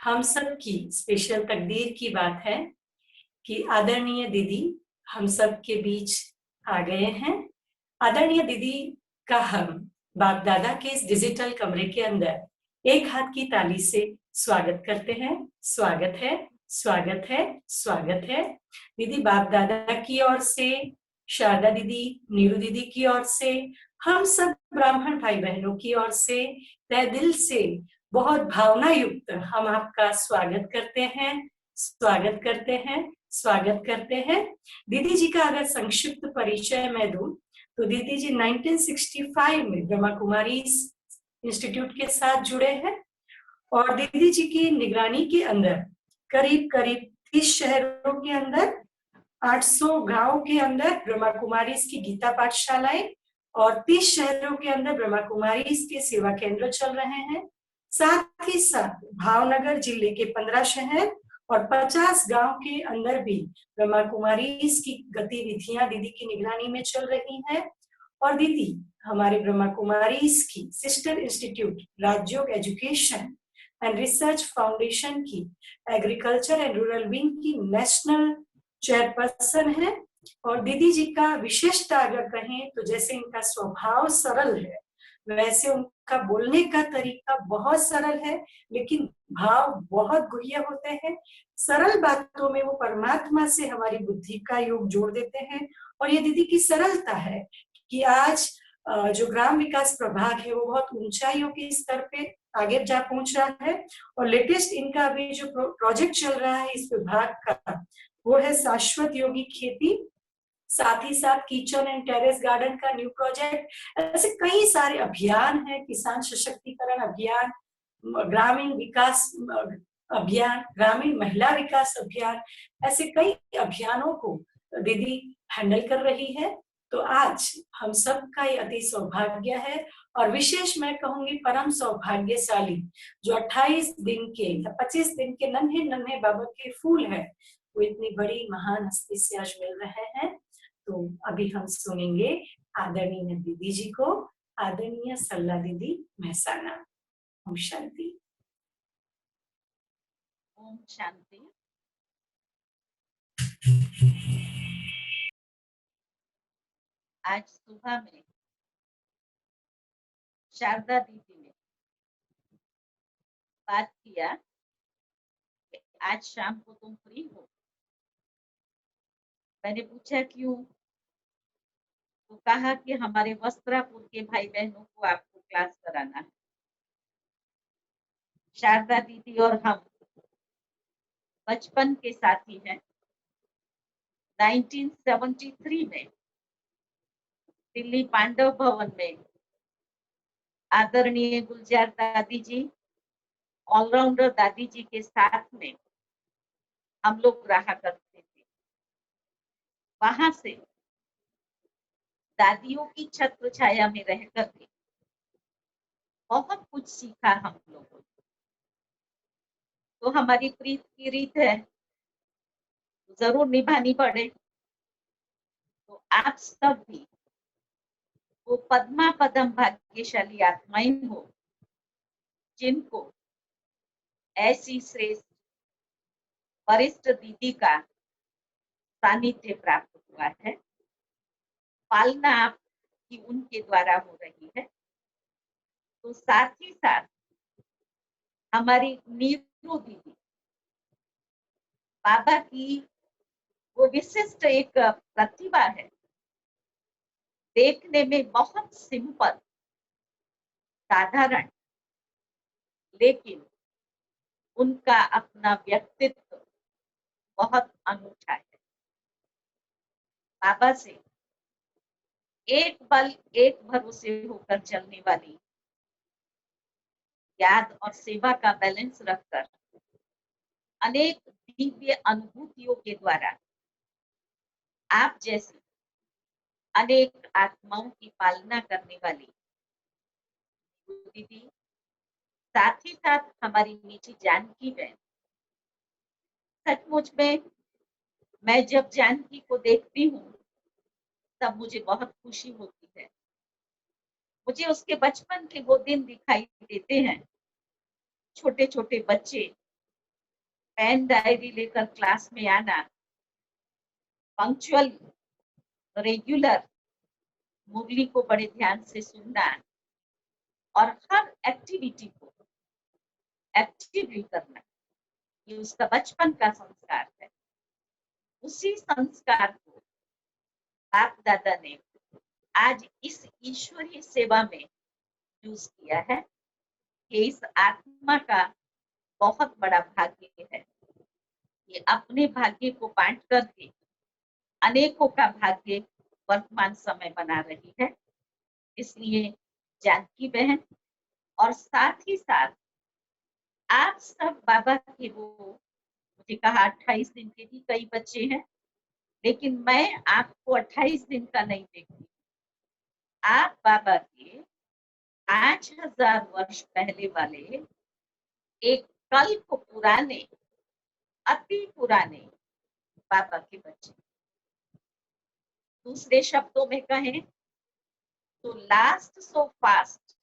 हम सब की स्पेशल तकदीर की बात है कि आदरणीय दीदी हम सब के बीच आ गए हैं। आदरणीय दीदी का हम बाप दादा के इस डिजिटल कमरे के अंदर एक हाथ की ताली से स्वागत करते हैं। स्वागत है, स्वागत है, स्वागत है। दीदी बाप दादा की ओर से, शारदा दीदी, नीरू दीदी की ओर से, हम सब ब्राह्मण भाई बहनों की ओर से तहे दिल से बहुत भावना युक्त हम आपका स्वागत करते हैं, स्वागत करते हैं, स्वागत करते हैं। दीदी जी का अगर संक्षिप्त परिचय मैं दूं तो दीदी जी 1965 में ब्रह्मा कुमारी इंस्टीट्यूट के साथ जुड़े हैं और दीदी जी की निगरानी के अंदर करीब करीब 30 शहरों के अंदर 800 गांव के अंदर ब्रह्मा कुमारी की गीता पाठशालाएं और 30 शहरों के अंदर ब्रह्मा कुमारी के सेवा केंद्र चल रहे हैं। साथ ही साथ भावनगर जिले के 15 शहर और 50 गांव के अंदर भी ब्रह्मा कुमारी की गतिविधियां दीदी की निगरानी में चल रही हैं। और दीदी हमारे ब्रह्मा कुमारी की sister institute Rajyoga education and research foundation की एग्रीकल्चर एंड रूरल विंग की नेशनल चेयरपर्सन है। और दीदी जी का विशेषता अगर कहें तो जैसे इनका स्वभाव सरल है वैसे उनका बोलने का तरीका बहुत सरल है, लेकिन भाव बहुत गुह्य होते हैं। सरल बातों में वो परमात्मा से हमारी बुद्धि का योग जोड़ देते हैं। और ये दीदी की सरलता है कि आज जो ग्राम विकास प्रभाग है वो बहुत ऊंचाइयों के स्तर पे आगे जा पहुंच रहा है। और लेटेस्ट इनका अभी जो प्रोजेक्ट चल रहा है इस विभाग का वो है शाश्वत योगी खेती, साथ ही साथ किचन एंड टेरेस गार्डन का न्यू प्रोजेक्ट। ऐसे कई सारे अभियान है, किसान सशक्तिकरण अभियान, ग्रामीण विकास अभियान, ग्रामीण महिला विकास अभियान, ऐसे कई अभियानों को दीदी हैंडल कर रही है। तो आज हम सबका ये अति सौभाग्य है और विशेष मैं कहूंगी परम सौभाग्यशाली जो 28 दिन के या 25 दिन के नन्हे नन्हे बाबा के फूल है वो इतनी बड़ी महान हस्ती से आज मिल रहे हैं। तो अभी हम सुनेंगे आदरणीय दीदी जी को, आदरणीय सल्ला दीदी महसाना। ओम शांति। ओम शांति। आज सुबह में शारदा दीदी ने बात किया कि आज शाम को तुम फ्री हो। मैंने पूछा क्यों, तो कहा कि हमारे वस्त्रापुर के भाई बहनों को आपको क्लास कराना है। शारदा दीदी और हम बचपन के साथी हैं। 1973 में दिल्ली पांडव भवन में आदरणीय गुलजार दादी जी, ऑलराउंडर दादी जी के साथ में हम लोग रहा करते थे। वहां से दादियों की छत्र छाया में रह करके बहुत कुछ सीखा हम लोगों ने। तो हमारी प्रीत की रीत है जरूर निभानी पड़े। तो आप सब भी वो पद्मा पदम भाग्यशाली आत्माएं हो जिनको ऐसी श्रेष्ठ वरिष्ठ दीदी का सानिध्य प्राप्त हुआ है। पालना आपकी उनके द्वारा हो रही है। तो साथ ही साथ हमारी नीरू दीदी बाबा की वो विशिष्ट एक प्रतिभा है। देखने में बहुत सिंपल, साधारण, लेकिन उनका अपना व्यक्तित्व बहुत अनूठा है। बाबा से एक बल एक भरोसे होकर चलने वाली, याद और सेवा का बैलेंस रखकर अनेक दिव्य अनुभूतियों के द्वारा आप जैसी अनेक आत्माओं की पालना करने वाली दीदी, साथ ही साथ हमारी मीठी जानकी बहन। सचमुच में मैं जब जानकी को देखती हूँ तब मुझे बहुत खुशी होती है। मुझे उसके बचपन के वो दिन दिखाई देते हैं। छोटे छोटे बच्चे पेन डायरी लेकर क्लास में आना, पंक्चुअल रेगुलर मुरली को बड़े ध्यान से सुनना और हर एक्टिविटी को एक्टिवली करना, ये उसका बचपन का संस्कार है। उसी संस्कार को बाप दादा ने आज इस ईश्वरीय सेवा में यूज किया है। ये इस आत्मा का बहुत बड़ा भाग्य है। ये अपने भाग्य को बांट करके अनेकों का भाग्य वर्तमान समय बना रही है। इसलिए जानकी बहन और साथ ही साथ आप सब बाबा के, वो मुझे कहा 28 दिन के भी कई बच्चे हैं, लेकिन मैं आपको 28 दिन का नहीं देखती। आप बाबा के 5000 वर्ष पहले वाले एक कल्प पुराने, अति पुराने बाबा के बच्चे। दूसरे शब्दों में कहें तो लास्ट सो फास्ट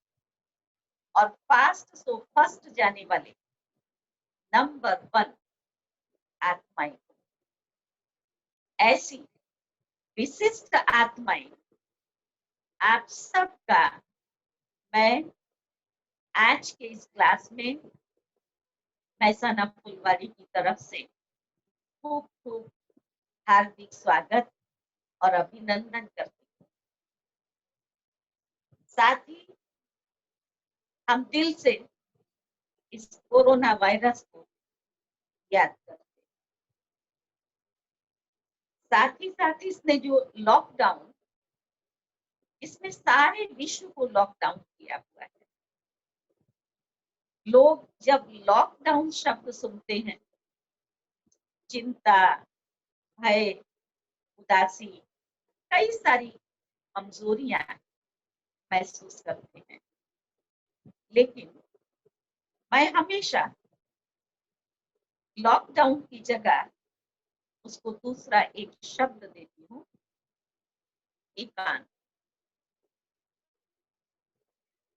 और फास्ट सो फर्स्ट जाने वाले नंबर 1 आत्माएं। ऐसी विशिष्ट आत्माएं आप सबका मैं आज के इस क्लास में महसाना फुलवाड़ी की तरफ से खूब खूब हार्दिक स्वागत और अभिनंदन करती हूँ। साथ ही हम दिल से इस कोरोना वायरस को याद करते हैं। साथ ही इसने जो लॉकडाउन, इसमें सारे विश्व को लॉकडाउन किया हुआ है। लोग जब लॉकडाउन शब्द सुनते हैं, चिंता, भय, उदासी, कई सारी कमजोरियां महसूस करते हैं। लेकिन मैं हमेशा लॉकडाउन की जगह उसको दूसरा एक शब्द देती हूँ, एकांत।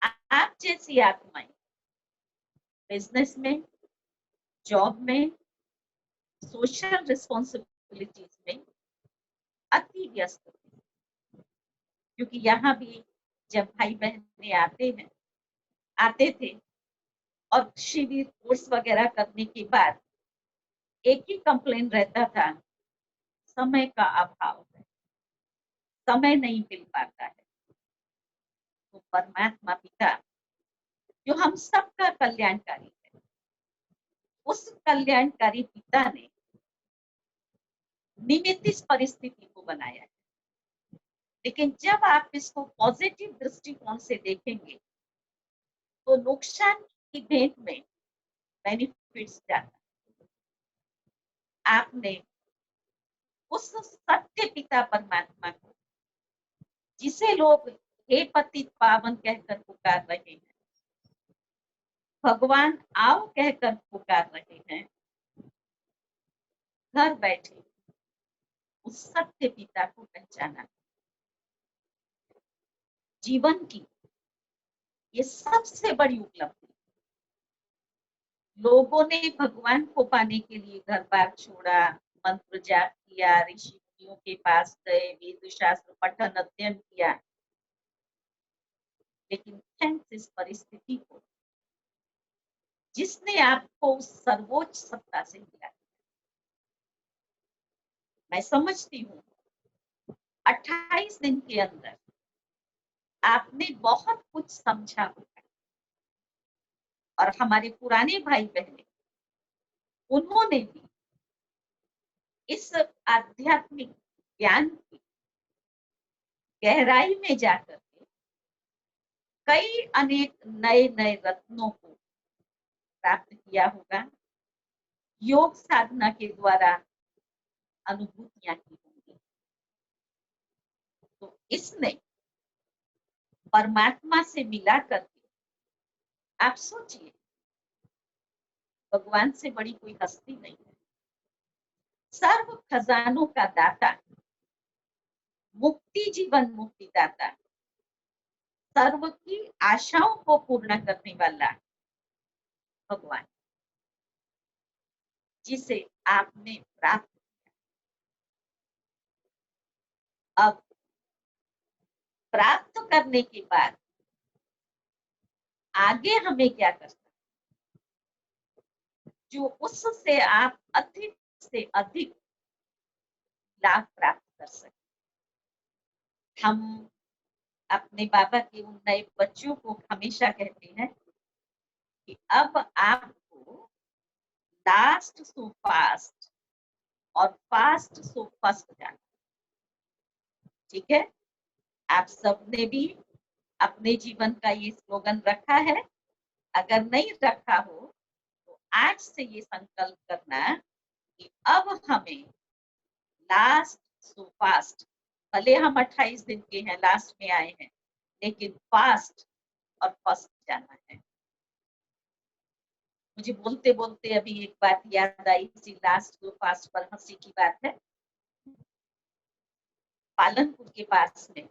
आप जैसी आत्माएं बिजनेस में, जॉब में, सोशल रिस्पॉन्सिबिलिटीज में अति व्यस्त थे, क्योंकि यहाँ भी जब भाई बहने आते थे और शिविर कोर्स वगैरह करने के बाद एक ही कंप्लेन रहता था, समय का अभाव है, समय नहीं मिल पाता है। तो परमात्मा पिता जो हम सबका कल्याणकारी है, उस कल्याणकारी पिता ने निमित्त इस परिस्थिति को बनाया है। लेकिन जब आप इसको पॉजिटिव दृष्टिकोण से देखेंगे तो नुकसान की भेंट में बेनिफिट्स जाता है। आपने उस सत्य पिता परमात्मा को, जिसे लोग हे पतित पावन कहकर पुकार रहे हैं, भगवान आओ कहकर पुकार रहे हैं, घर बैठे उस सत्य पिता को पहचाना। जीवन की ये सबसे बड़ी उपलब्धि। लोगों ने भगवान को पाने के लिए घर बार छोड़ा, मंत्र जाप किया, ऋषि मुनियों के पास गए, वेद शास्त्र पठन अध्ययन किया, लेकिन थैंक्स इस परिस्थिति को जिसने आपको उस सर्वोच्च सत्ता से मिला। मैं समझती हूँ 28 दिन के अंदर आपने बहुत कुछ समझा होगा। और हमारे पुराने भाई बहने, उन्होंने भी इस आध्यात्मिक ज्ञान की गहराई में जाकर के कई अनेक नए नए रत्नों को प्राप्त किया होगा। योग साधना के द्वारा अनुभूतियां की होंगी। तो इसने परमात्मा से मिला करके आप सोचिए, भगवान से बड़ी कोई हस्ती नहीं है। सर्व खजानों का दाता, मुक्ति जीवन मुक्ति दाता, सर्व की आशाओं को पूर्ण करने वाला भगवान। जिसे आपने प्राप्त किया। अब प्राप्त करने के बाद आगे हमें क्या करना, जो उससे आप अधिक से अधिक लाभ प्राप्त कर सके। हम अपने बाबा के उन नए बच्चों को हमेशा कहते हैं कि अब आपको लास्ट सो फास्ट और फास्ट सो फर्स्ट जाना। ठीक है, आप सबने भी अपने जीवन का ये स्लोगन रखा है। अगर नहीं रखा हो तो आज से ये संकल्प करना कि अब हमें लास्ट सो फास्ट, भले हम 28 दिन के हैं, लास्ट में आए हैं, लेकिन फास्ट और फर्स्ट जाना है। मुझे बोलते बोलते अभी एक बात याद आई, इसी लास्ट सो फास्ट पर हंसी की बात है। पालनपुर के पास में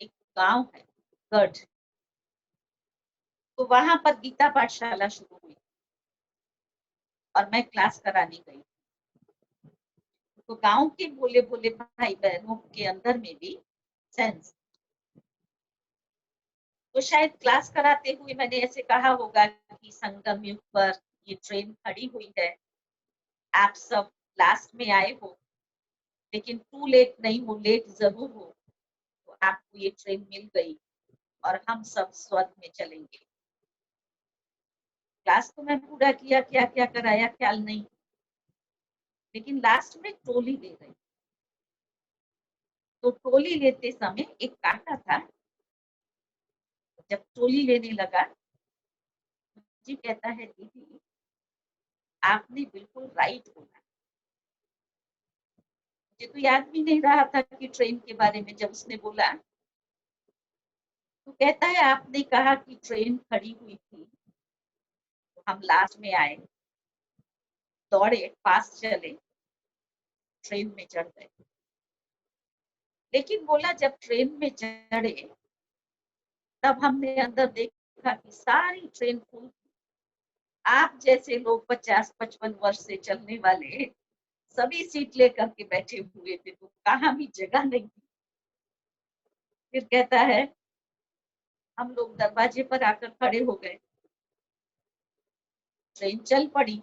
एक गांव है गढ़, तो वहां पर गीता पाठशाला शुरू हुई और मैं क्लास कराने गई। तो गांव के बोले बोले भाई बहनों के अंदर में भी सेंस, तो शायद क्लास कराते हुए मैंने ऐसे कहा होगा कि संगम युग पर ये ट्रेन खड़ी हुई है, आप सब लास्ट में आए हो, लेकिन टू लेट नहीं हो, लेट जरूर हो, तो आपको ये ट्रेन मिल गई और हम सब स्वर्ग में चलेंगे। क्लास तो मैं पूरा किया, क्या क्या कराया ख्याल नहीं, लेकिन लास्ट में टोली ले गई। तो टोली लेते समय एक काका था, जब टोली लेने लगा जी कहता है दीदी आपने बिल्कुल राइट बोला। मुझे तो याद भी नहीं रहा था कि ट्रेन के बारे में, जब उसने बोला तो कहता है आपने कहा कि ट्रेन खड़ी हुई थी, तो हम लास्ट में आए, दौड़े, पास चले, ट्रेन में चढ़ गए। लेकिन बोला जब ट्रेन में चढ़े तब हमने अंदर देखा कि सारी ट्रेन फुल, आप जैसे लोग 50-55 वर्ष से चलने वाले सभी सीट लेकर के बैठे हुए थे, तो कहाँ भी जगह नहीं थी। फिर कहता है हम लोग दरवाजे पर आकर खड़े हो गए, ट्रेन चल पड़ी।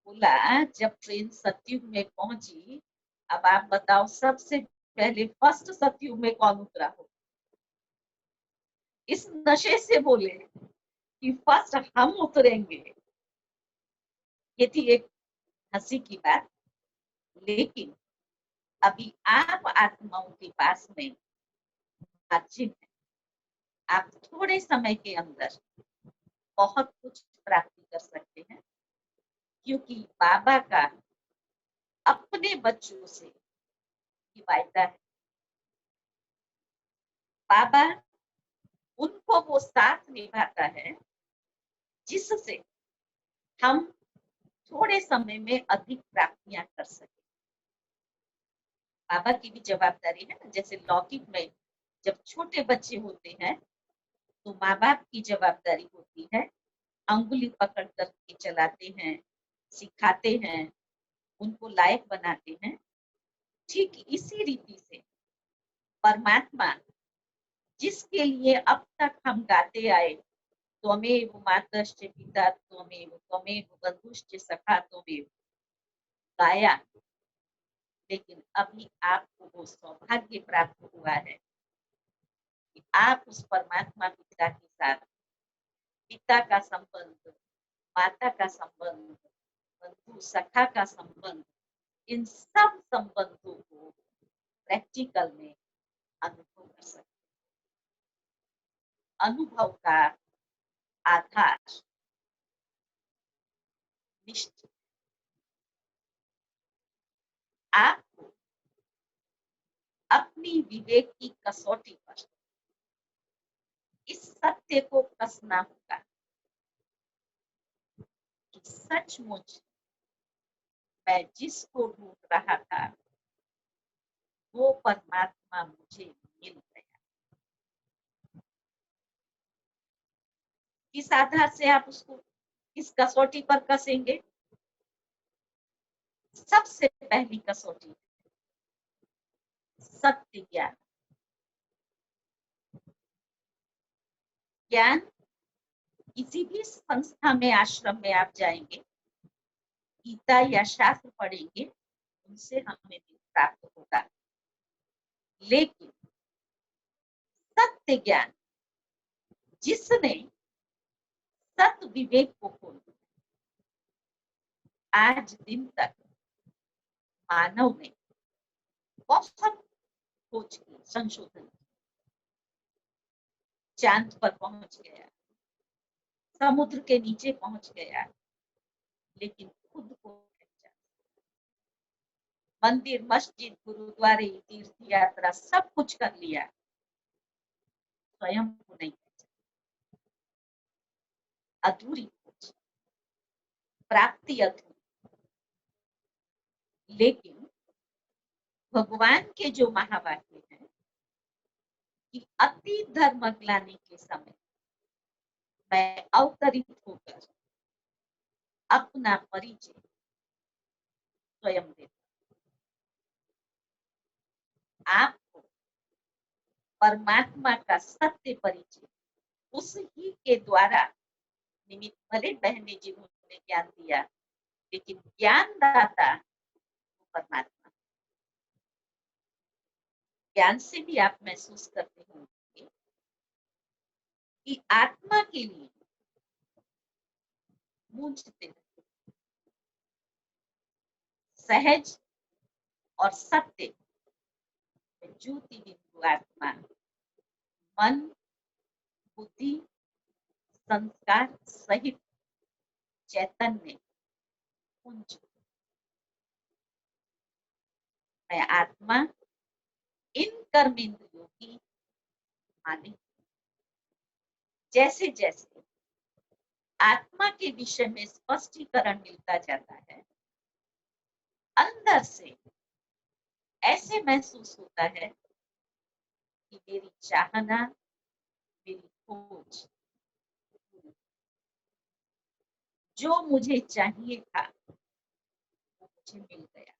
बोला जब ट्रेन सतयुग में पहुंची, अब आप बताओ सबसे पहले फर्स्ट सतयुग में कौन उतरा हो। इस नशे से बोले कि फर्स्ट हम उतरेंगे। ये थी एक हंसी की बात, लेकिन अभी आप आत्माओं के पास में मार्जिन है, आप थोड़े समय के अंदर बहुत कुछ प्राप्ति कर सकते हैं, क्योंकि बाबा का अपने बच्चों से वायदा है। बाबा उनको वो साथ निभाता है जिससे हम थोड़े समय में अधिक प्राप्तियां कर सके। बाबा की भी जवाबदारी है ना, जैसे लौकिक में जब छोटे बच्चे होते हैं तो माँ बाप की जवाबदारी होती है, अंगुली पकड़ करके चलाते हैं, सिखाते हैं, उनको लायक बनाते हैं। ठीक इसी रीति से परमात्मा जिसके लिए अब तक हम गाते आए, त्वमेव मातश्च पिता त्वमेव त्वमेव बंधुश्च सखा त्वमेव, गाया, लेकिन अभी आपको वो सौभाग्य प्राप्त हुआ है कि आप उस परमात्मा पिता के साथ पिता का संबंध, माता का संबंध, बंधु सखा का संबंध, इन सब संबंधों को प्रैक्टिकल में अनुभव कर सकते। अनुभव का आधार निश्चित, आपको अपनी विवेक की कसौटी पर इस सत्य को कसना होगा कि सचमुच मैं जिसको ढूंढ रहा था वो परमात्मा मुझे मिल गया। किस आधार से आप उसको किस कसौटी पर कसेंगे? सबसे पहली कसौटी सत्य ज्ञान। ज्ञान किसी भी संस्था में, आश्रम में आप जाएंगे, गीता या शास्त्र पढ़ेंगे, उनसे हमें भी प्राप्त होगा। लेकिन सत्य ज्ञान, जिसने सत्य विवेक को खोल दिया, आज दिन तक मानव ने बहुत खोज की, संशोधन, चांद पर पहुंच गया, समुद्र के नीचे पहुंच गया, लेकिन खुद को मंदिर, मस्जिद, गुरुद्वारे, तीर्थ यात्रा सब कुछ कर लिया, स्वयं को नहीं पहचाना। अधूरी खोज, प्राप्ति अधूरी। लेकिन भगवान के जो महावाक्य हैं कि अति धर्म ग्लानि के समय मैं अवतरित होकर अपना परिचय स्वयं देता। आपको परमात्मा का सत्य परिचय उस ही के द्वारा निमित्त, भले बहने जिन्होंने ज्ञान दिया, लेकिन ज्ञानदाता परमात्मा। ज्ञान से भी आप महसूस करते होंगे कि आत्मा के लिए मूंझते सहज और सत्य ज्योति बिंदु आत्मा, मन, बुद्धि, संस्कार सहित चैतन्य पुंज। मैं आत्मा इन कर्मेंद्रियों की मालिक। जैसे जैसे आत्मा के विषय में स्पष्टीकरण मिलता जाता है, अंदर से ऐसे महसूस होता है कि मेरी चाहना, मेरी खोज, जो मुझे चाहिए था वो मुझे मिल गया।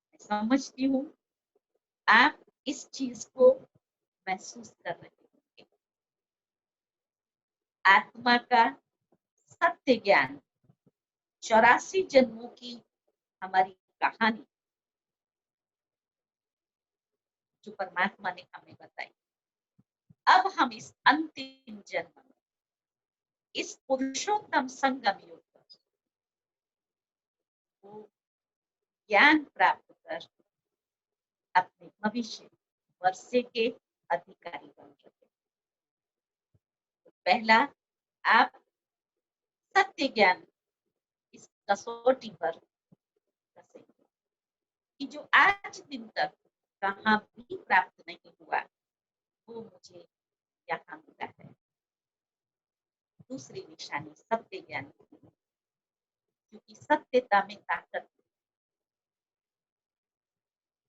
मैं समझती हूँ आप इस चीज को महसूस कर रहे होंगे। आत्मा का सत्य ज्ञान, 84 जन्मों की हमारी कहानी जो परमात्मा ने हमें बताई, अब हम इस अंतिम जन्म में इस पुरुषोत्तम संगम योग को ज्ञान प्राप्त कर अपने भविष्य वर्षे के अधिकारी बन सके। तो पहला, आप सत्य ज्ञान इस कसौटी पर कसेंगे कि जो आज दिन तक कहाँ भी प्राप्त नहीं हुआ वो मुझे यहाँ मिला है। दूसरी निशानी सत्य ज्ञान की, क्योंकि सत्यता में ताकत।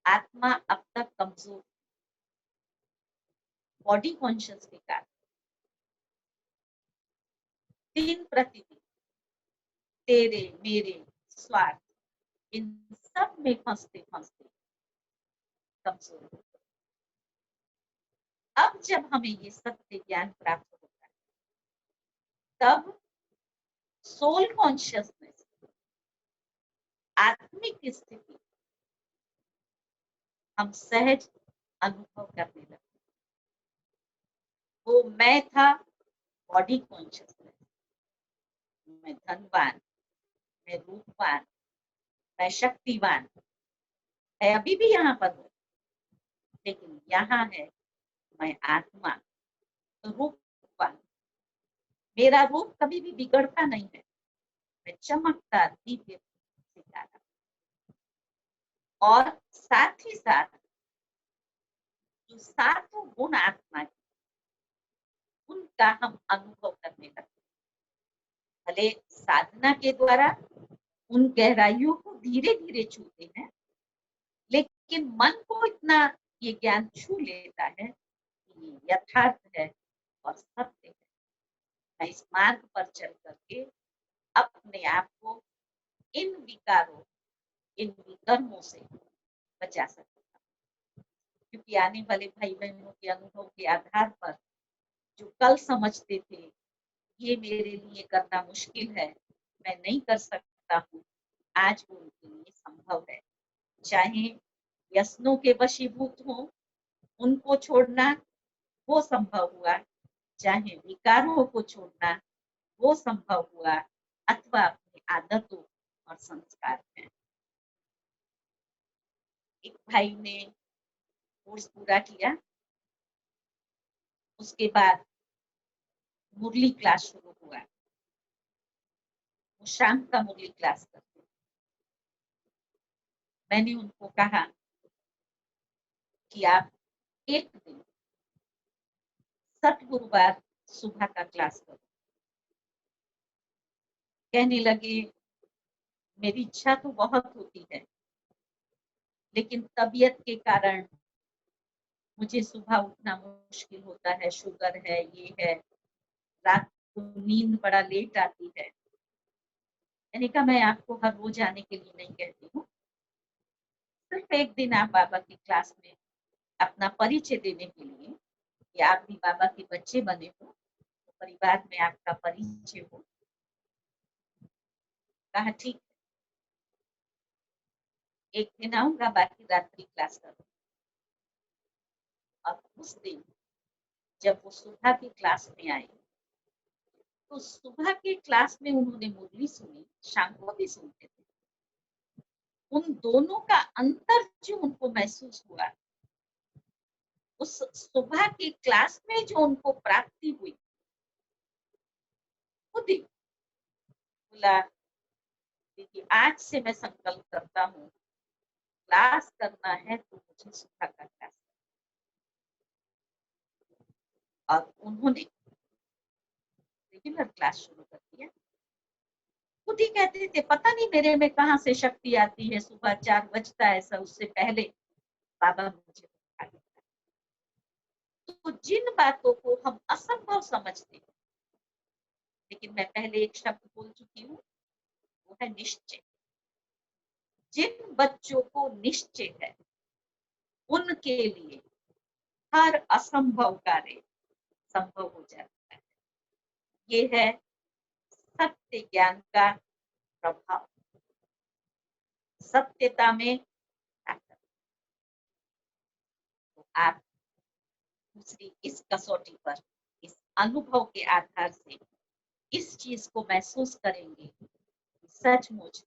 आत्मा अब तक कमजोर, बॉडी कॉन्शियस के कारण दिन प्रतिदिन तेरे मेरे स्वार्थ इन सब में फंसते फंसते कमजोर हो। अब जब हमें ये सत्य ज्ञान प्राप्त होता है, तब सोल कॉन्शियसनेस, आत्मिक स्थिति हम सहज अनुभव करने लगते। वो मैं था बॉडी कॉन्शियसनेस, मैं धनवान, मैं रूपवान, मैं शक्तिवान है, अभी भी यहाँ पर हूँ, लेकिन यहाँ है मैं आत्मा, तो रूपवान। मेरा रूप कभी भी बिगड़ता नहीं है, मैं चमकता दिव्य सितारा। और साथ ही साथ जो सातों गुण आत्मा के, उनका हम अनुभव करने लगते। भले साधना के द्वारा उन गहराइयों को धीरे धीरे छूते हैं, लेकिन मन को इतना ये ज्ञान छू लेता है कि ये यथार्थ है और सत्य है। मैं इस मार्ग पर चल करके आपको इन विकारों, इन विकर्मों से बचा सकता हूँ। क्योंकि आने वाले भाई बहनों के अनुभव के आधार पर जो कल समझते थे ये मेरे लिए करना मुश्किल है, मैं नहीं कर सकता हूँ, आज वो उनके लिए संभव है। चाहे व्यसनों के वशीभूत हो, उनको छोड़ना वो संभव हुआ, चाहे विकारों को छोड़ना वो संभव हुआ, अथवा अपनी आदतों और संस्कार में। एक भाई ने कोर्स पूरा किया, उसके बाद मुरली क्लास शुरू हुआ। वो शाम का मुरली क्लास करते। मैंने उनको कहा कि आप एक दिन सतगुरुवार सुबह का क्लास करो। कहने लगे मेरी इच्छा तो बहुत होती है, लेकिन तबीयत के कारण मुझे सुबह उठना मुश्किल होता है, शुगर है, ये है, रात को नींद बड़ा लेट आती है। मैंने कहा मैं आपको हर रोज आने के लिए नहीं कहती हूँ, सिर्फ एक दिन आप बाबा की क्लास में अपना परिचय देने के लिए, कि आप भी बाबा के बच्चे बने हो, तो परिवार में आपका परिचय हो। कहा ठीक, एक दिन आऊंगा, बाकी रात्रि क्लास करूंगा। और उस दिन जब वो सुबह की क्लास में आए, तो सुबह के क्लास में उन्होंने मुरली सुनी, शाम को भी सुनते थे। उन दोनों का अंतर जो उनको महसूस हुआ, उस सुबह की क्लास में जो उनको प्राप्ति हुई, खुद ही बोला कि आज से मैं संकल्प करता हूँ, क्लास करना है तो मुझे सुबह का क्लास। और उन्होंने रेगुलर क्लास शुरू कर दिया। खुद ही कहते थे पता नहीं मेरे में कहाँ से शक्ति आती है, सुबह 4 बजता है, ऐसा उससे पहले बाबा मुझे उठा देता है। तो जिन बातों को हम असंभव समझते हैं, लेकिन मैं पहले एक शब्द बोल चुकी हूँ, वो है निश्चय। जिन बच्चों को निश्चय है, उनके लिए हर असंभव कार्य संभव हो जाता है। ये है सत्य ज्ञान का प्रभाव, सत्यता में ताकत। तो आप दूसरी इस कसौटी पर, इस अनुभव के आधार से इस चीज को महसूस करेंगे कि सचमुच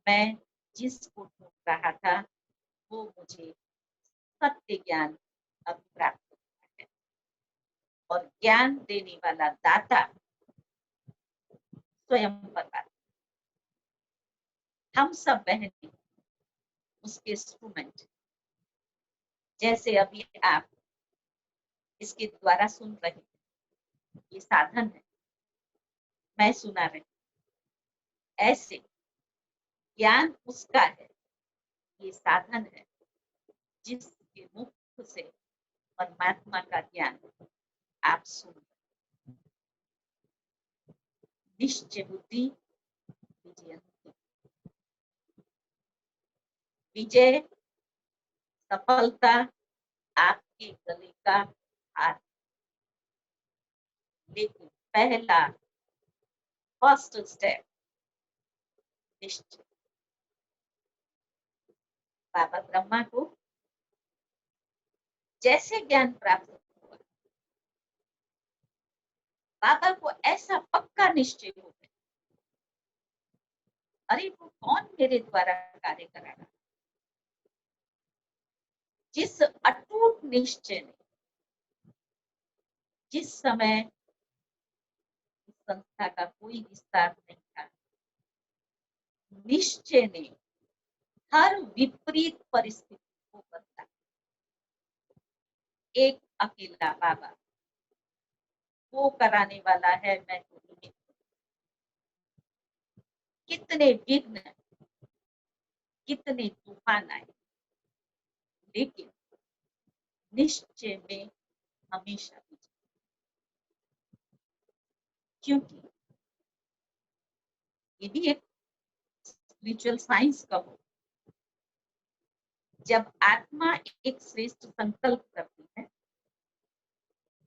मैं जिसको ढूंढ रहा था वो मुझे सत्य ज्ञान अब प्राप्त हुआ है। और ज्ञान देने वाला दाता स्वयं परमात्मा, हम सब बहनें उसके इंस्ट्रूमेंट। जैसे अभी आप इसके द्वारा सुन रहे हैं, ये साधन है, मैं सुना रही, ऐसे ज्ञान उसका है, ये साधन है, जिसके मुख से परमात्मा का ज्ञान आप सुन। निश्चय बुद्धि विजय, विजय सफलता आपके गले का हार। लेकिन पहला फर्स्ट स्टेप निश्चय। बाबा ब्रह्मा को जैसे ज्ञान प्राप्त हुआ, बाबा को ऐसा पक्का निश्चय हो गया, अरे वो कौन मेरे द्वारा कार्य करा रहा। जिस अटूट निश्चय ने, जिस समय संस्था का कोई विस्तार नहीं था, निश्चय ने हर विपरीत परिस्थिति को बदला। एक अकेला बाबा, वो कराने वाला है, मैं तो निमित्त। कितने विघ्न, कितने तूफान आए, लेकिन निश्चय में हमेशा विजय। क्योंकि ये भी एक स्पिरिचुअल साइंस का हो। जब आत्मा एक श्रेष्ठ संकल्प करती है,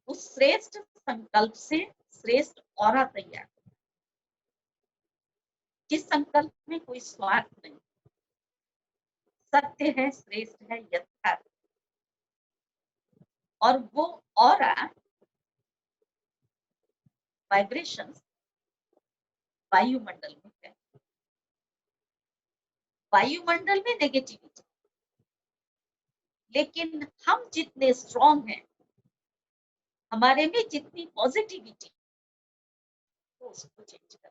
उस श्रेष्ठ संकल्प से श्रेष्ठ ऑरा तैयार, जिस संकल्प में कोई स्वार्थ नहीं, सत्य है, श्रेष्ठ है, यथार्थ, और वो ऑरा वाइब्रेशंस वायुमंडल में है। वायुमंडल में नेगेटिविटी, लेकिन हम जितने स्ट्रॉन्ग हैं, हमारे में जितनी पॉजिटिविटी, तो उसको चेंज कर,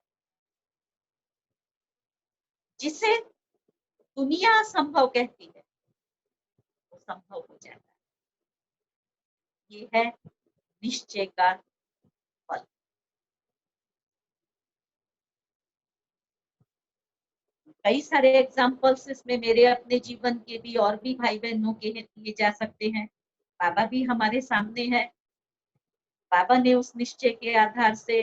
जिसे दुनिया संभव कहती है, वो संभव हो जाता है। ये है निश्चय का फल। कई सारे एग्जाम्पल्स इसमें मेरे अपने जीवन के भी और भी भाई बहनों के दिए जा सकते हैं। बाबा भी हमारे सामने है। बाबा ने उस निश्चय के आधार से,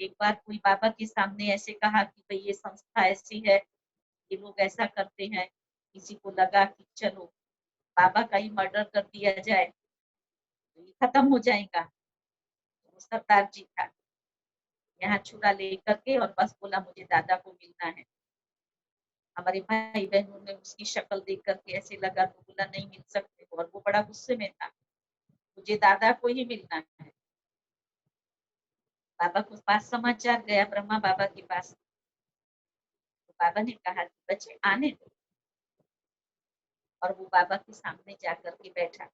एक बार कोई बाबा के सामने ऐसे कहा कि भाई ये संस्था ऐसी है, ये लोग ऐसा करते हैं, किसी को लगा कि चलो बाबा का ही मर्डर कर दिया जाए तो ये खत्म हो जाएगा। तो सरदार जी था, यहाँ छुरा लेकर के और बस बोला मुझे दादा को मिलना है। हमारे भाई बहनों ने उसकी शक्ल देख करके ऐसे लगा तो बोला नहीं मिल सकते, और वो बड़ा गुस्से में था, मुझे दादा को ही मिलना है। बाबा के पास समाचार गया, ब्रह्मा बाबा के पास। तो बाबा ने कहा बच्चे आने दो, और वो बाबा के सामने जाकर के बैठा।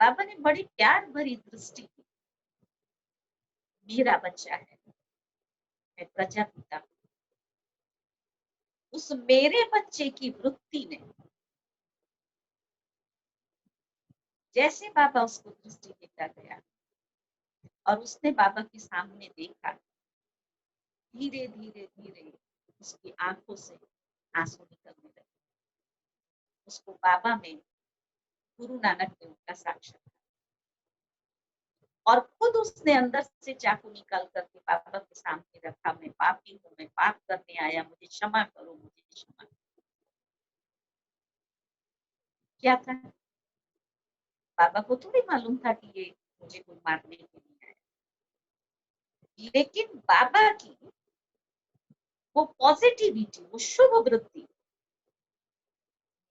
बाबा ने बड़ी प्यार भरी दृष्टि की, मेरा बच्चा है, मैं प्रजापिता हूँ। उस मेरे बच्चे की वृत्ति ने, जैसे बाबा उसको दृष्टि देता गया और उसने बाबा के सामने देखा, धीरे धीरे धीरे उसकी आंखों से आंसू निकलने लगे। उसको बाबा में गुरु नानक देव का साक्षात, और खुद उसने अंदर से चाकू निकाल करके बाबा के सामने रखा, मैं पापी हूँ, मैं पाप करने आया, मुझे क्षमा करो, मुझे क्षमा करो। क्या था? बाबा को थोड़ी मालूम था कि ये मुझे कोई मारने के लिए आया, लेकिन बाबा की वो पॉजिटिविटी, वो शुभ वृत्ति,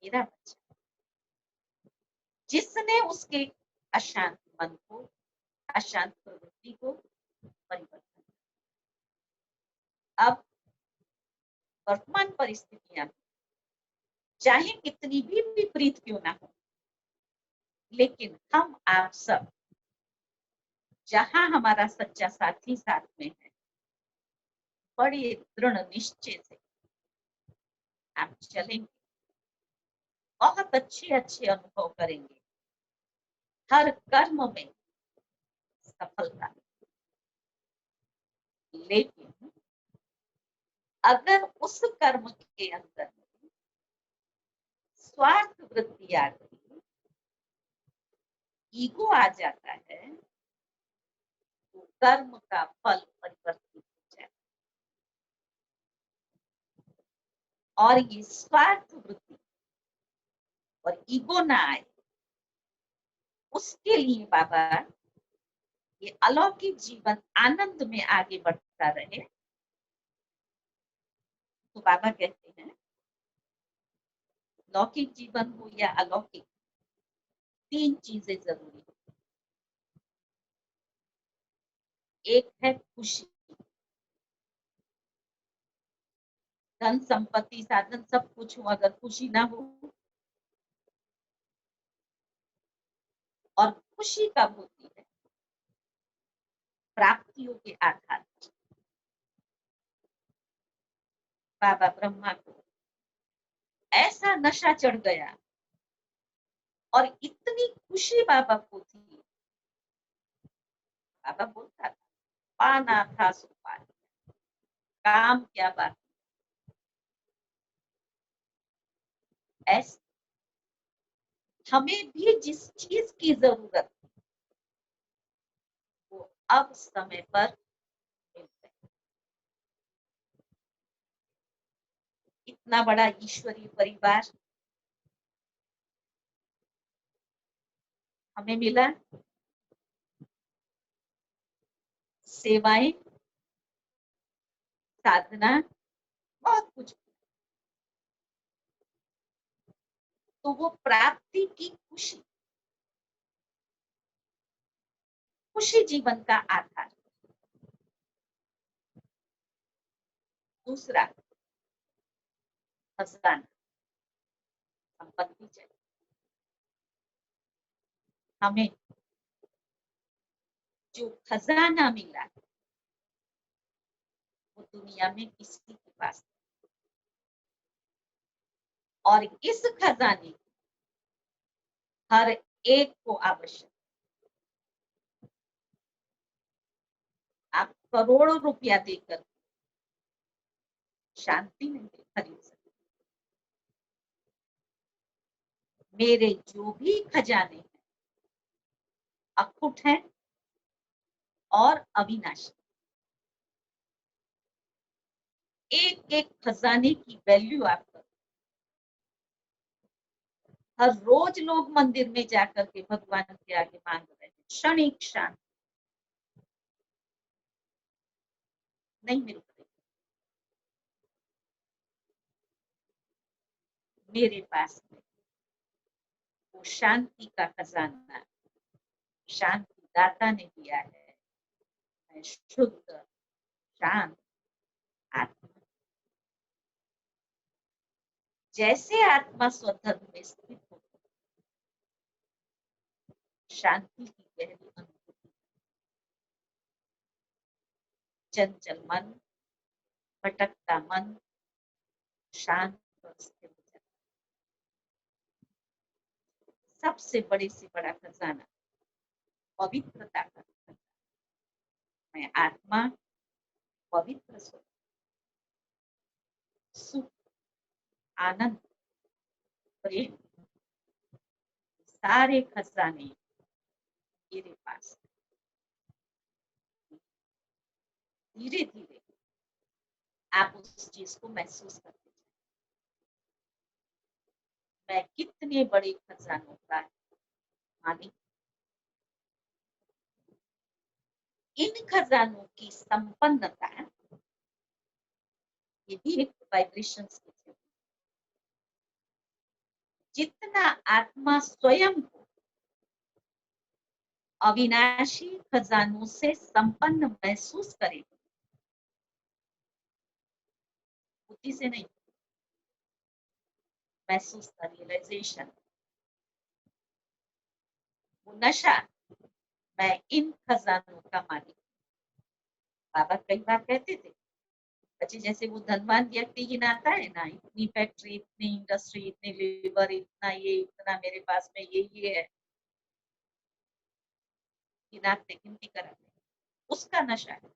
मेरा बच्चा, जिसने उसके अशांत मन को, अशांत प्रवृत्ति को परिवर्तन। अब वर्तमान परिस्थितियां चाहे कितनी भी विपरीत क्यों ना हो, लेकिन हम आप सब जहां हमारा सच्चा साथी साथ में है, बड़े दृढ़ निश्चय से आप चलेंगे, बहुत अच्छे अच्छे अनुभव करेंगे, हर कर्म में सफलता। लेकिन अगर उस कर्म के अंदर स्वार्थ वृत्ति आ गई, ईगो आ जाता है, तो कर्म का फल परिवर्तित हो जाता है। और ये स्वार्थ वृत्ति और ईगो ना आए, उसके लिए बाबा ये अलौकिक जीवन आनंद में आगे बढ़ता रहे, तो बाबा कहते हैं लौकिक जीवन हो या अलौकिक, 3 चीजें जरूरी है। एक है खुशी, धन संपत्ति साधन सब कुछ हो, अगर खुशी ना हो, और खुशी कब होती है? प्राप्तियों के आधार पर। बाबा ब्रह्मा को ऐसा नशा चढ़ गया और इतनी खुशी बाबा को थी, बाबा बोलता था पाना था सुपारी, काम क्या बात। ऐसे हमें भी जिस चीज की जरूरत वो अब समय पर मिल गई। इतना बड़ा ईश्वरीय परिवार हमें मिला, सेवाएं, साधना, बहुत कुछ। तो वो प्राप्ति की खुशी, खुशी जीवन का आधार। दूसरा, खजाना, संपत्ति चाहिए हमें। जो खजाना मिला वो दुनिया में किसी के पास नहीं। और इस खजाने की हर एक को आवश्यक। आप करोड़ों रुपया देकर शांति नहीं खरीद सकते। मेरे जो भी खजाने हैं अखुट हैं और अविनाशी। एक एक खजाने की वैल्यू आप करो। हर रोज लोग मंदिर में जाकर के भगवान के आगे मांग रहे हैं क्षणिक शांति, नहीं मिल रही। मेरे पास में वो शांति का खजाना शांति दाता ने दिया है। मैं शुद्ध शांत आत्मा। जैसे आत्मा स्वधर्म में स्थित हो, शांति की गहरी अनुभूति। चंचल मन, भटकता मन शांत और स्थिर हो जाता। सबसे बड़े से बड़ा खजाना पवित्रता का खजाना। मैं आत्मा पवित्र स्वरूप, सुख, आनंद, प्रेम, सारे खजाने मेरे पास। धीरे धीरे आप उस चीज को महसूस करते हैं। मैं कितने बड़े खजानों का मालिक। इन खजानों की संपन्नता, ये भी एक वाइब्रेशन की है। जितना आत्मा स्वयं को अविनाशी खजानों से संपन्न महसूस करे, बुद्धि से नहीं, महसूस का रियलाइजेशन, वो नशा, मैं इन खजानों का मालिक। बाबा कई बार कहते थे, अच्छा जैसे वो धनवान व्यक्ति गिनाता है ना, इतनी फैक्ट्री, इतनी इंडस्ट्री, इतने लेबर, इतना ये, इतना मेरे पास में ये है, गिनाते गिनती कराते, उसका नशा है।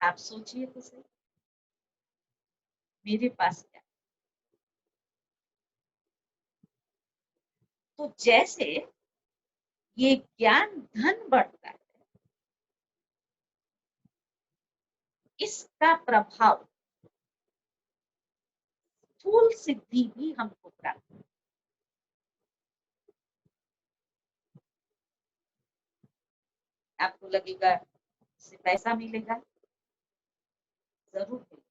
आप सोचिए तो सही, मेरे पास क्या। तो जैसे ये ज्ञान धन बढ़ता है, इसका प्रभाव स्थूल सिद्धि भी हमको प्राप्त है। आपको लगेगा इससे पैसा मिलेगा, जरूर मिलेगा,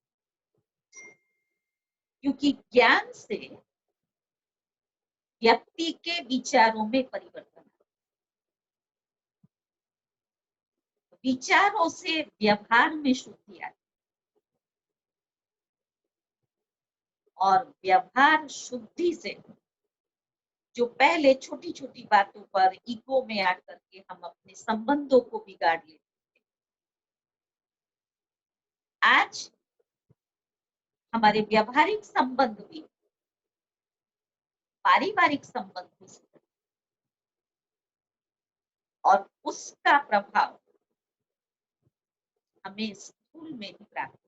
क्योंकि ज्ञान से व्यक्ति के विचारों में परिवर्तन, विचारों से व्यवहार में शुद्धि आती, और व्यवहार शुद्धि से जो पहले छोटी छोटी बातों पर ईगो में आकर के हम अपने संबंधों को बिगाड़ लेते थे, आज हमारे व्यावहारिक संबंध भी पारिवारिक संबंध भी, और उसका प्रभाव हमें स्कूल में भी प्राप्त,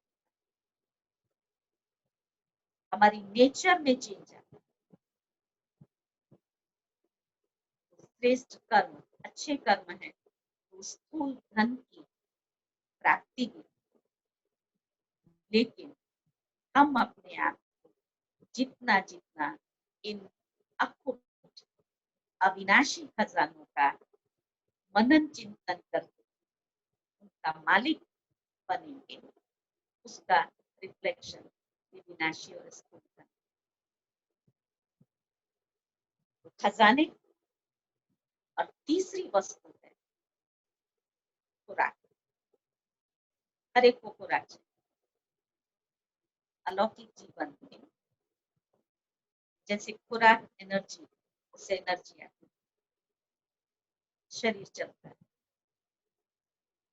हमारी नेचर में चेंज आता। श्रेष्ठ कर्म, अच्छे कर्म है तो स्थूल धन की प्राप्ति भी, लेकिन हम अपने आप को जितना जितना इन अखुट अविनाशी खजानों का मनन चिंतन करके उनका मालिक बनेंगे, उसका रिफ्लेक्शन विनाशी और स्फूर्त खजाने। और तीसरी वस्तु है खुराक। हर एक को खुराक चाहिए। अलौकिक जीवन में जैसे खुराक एनर्जी, उससे एनर्जी आती है, शरीर चलता है।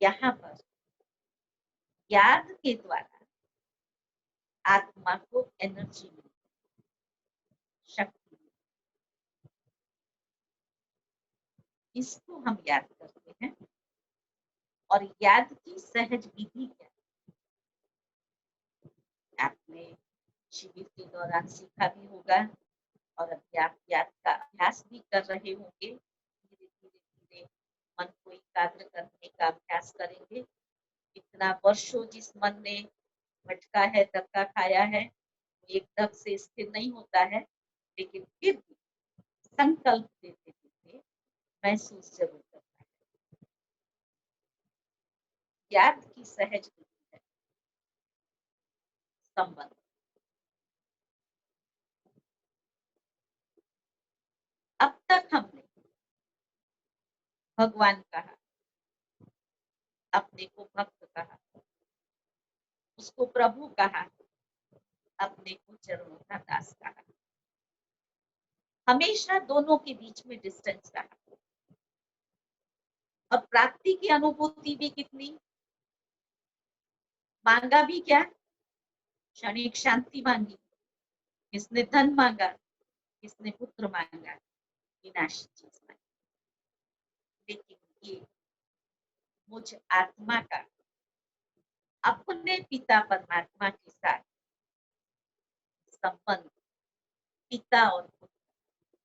यहाँ पर याद के द्वारा आत्मा को एनर्जी मिलती, शक्ति। इसको हम याद करते हैं। और याद की सहज विधि क्या? आपने शिविर के दौरान सीखा भी होगा और अभी आप याद का अभ्यास भी कर रहे होंगे। धीरे धीरे धीरे मन को एकाग्र करने का अभ्यास करेंगे। इतना वर्षों जिस मन ने भटका है, धक्का खाया है, एकदम से स्थिर नहीं होता है, लेकिन फिर भी संकल्प देते देते महसूस जरूर करता है। याद की सहज विधि है संबंध। अब तक हमने भगवान कहा, अपने को भक्त कहा, उसको प्रभु कहा, अपने को चरणों का दास कहा। हमेशा दोनों के बीच में डिस्टेंस रहा। और प्राप्ति की अनुभूति भी कितनी मांगा भी क्या? क्षणिक शांति मांगी। किसने धन मांगा, किसने पुत्र मांगा, विनाशी चीज मांगी। लेकिन ये मुझ आत्मा का अपने पिता परमात्मा के साथ संबंध, पिता और पुत्र।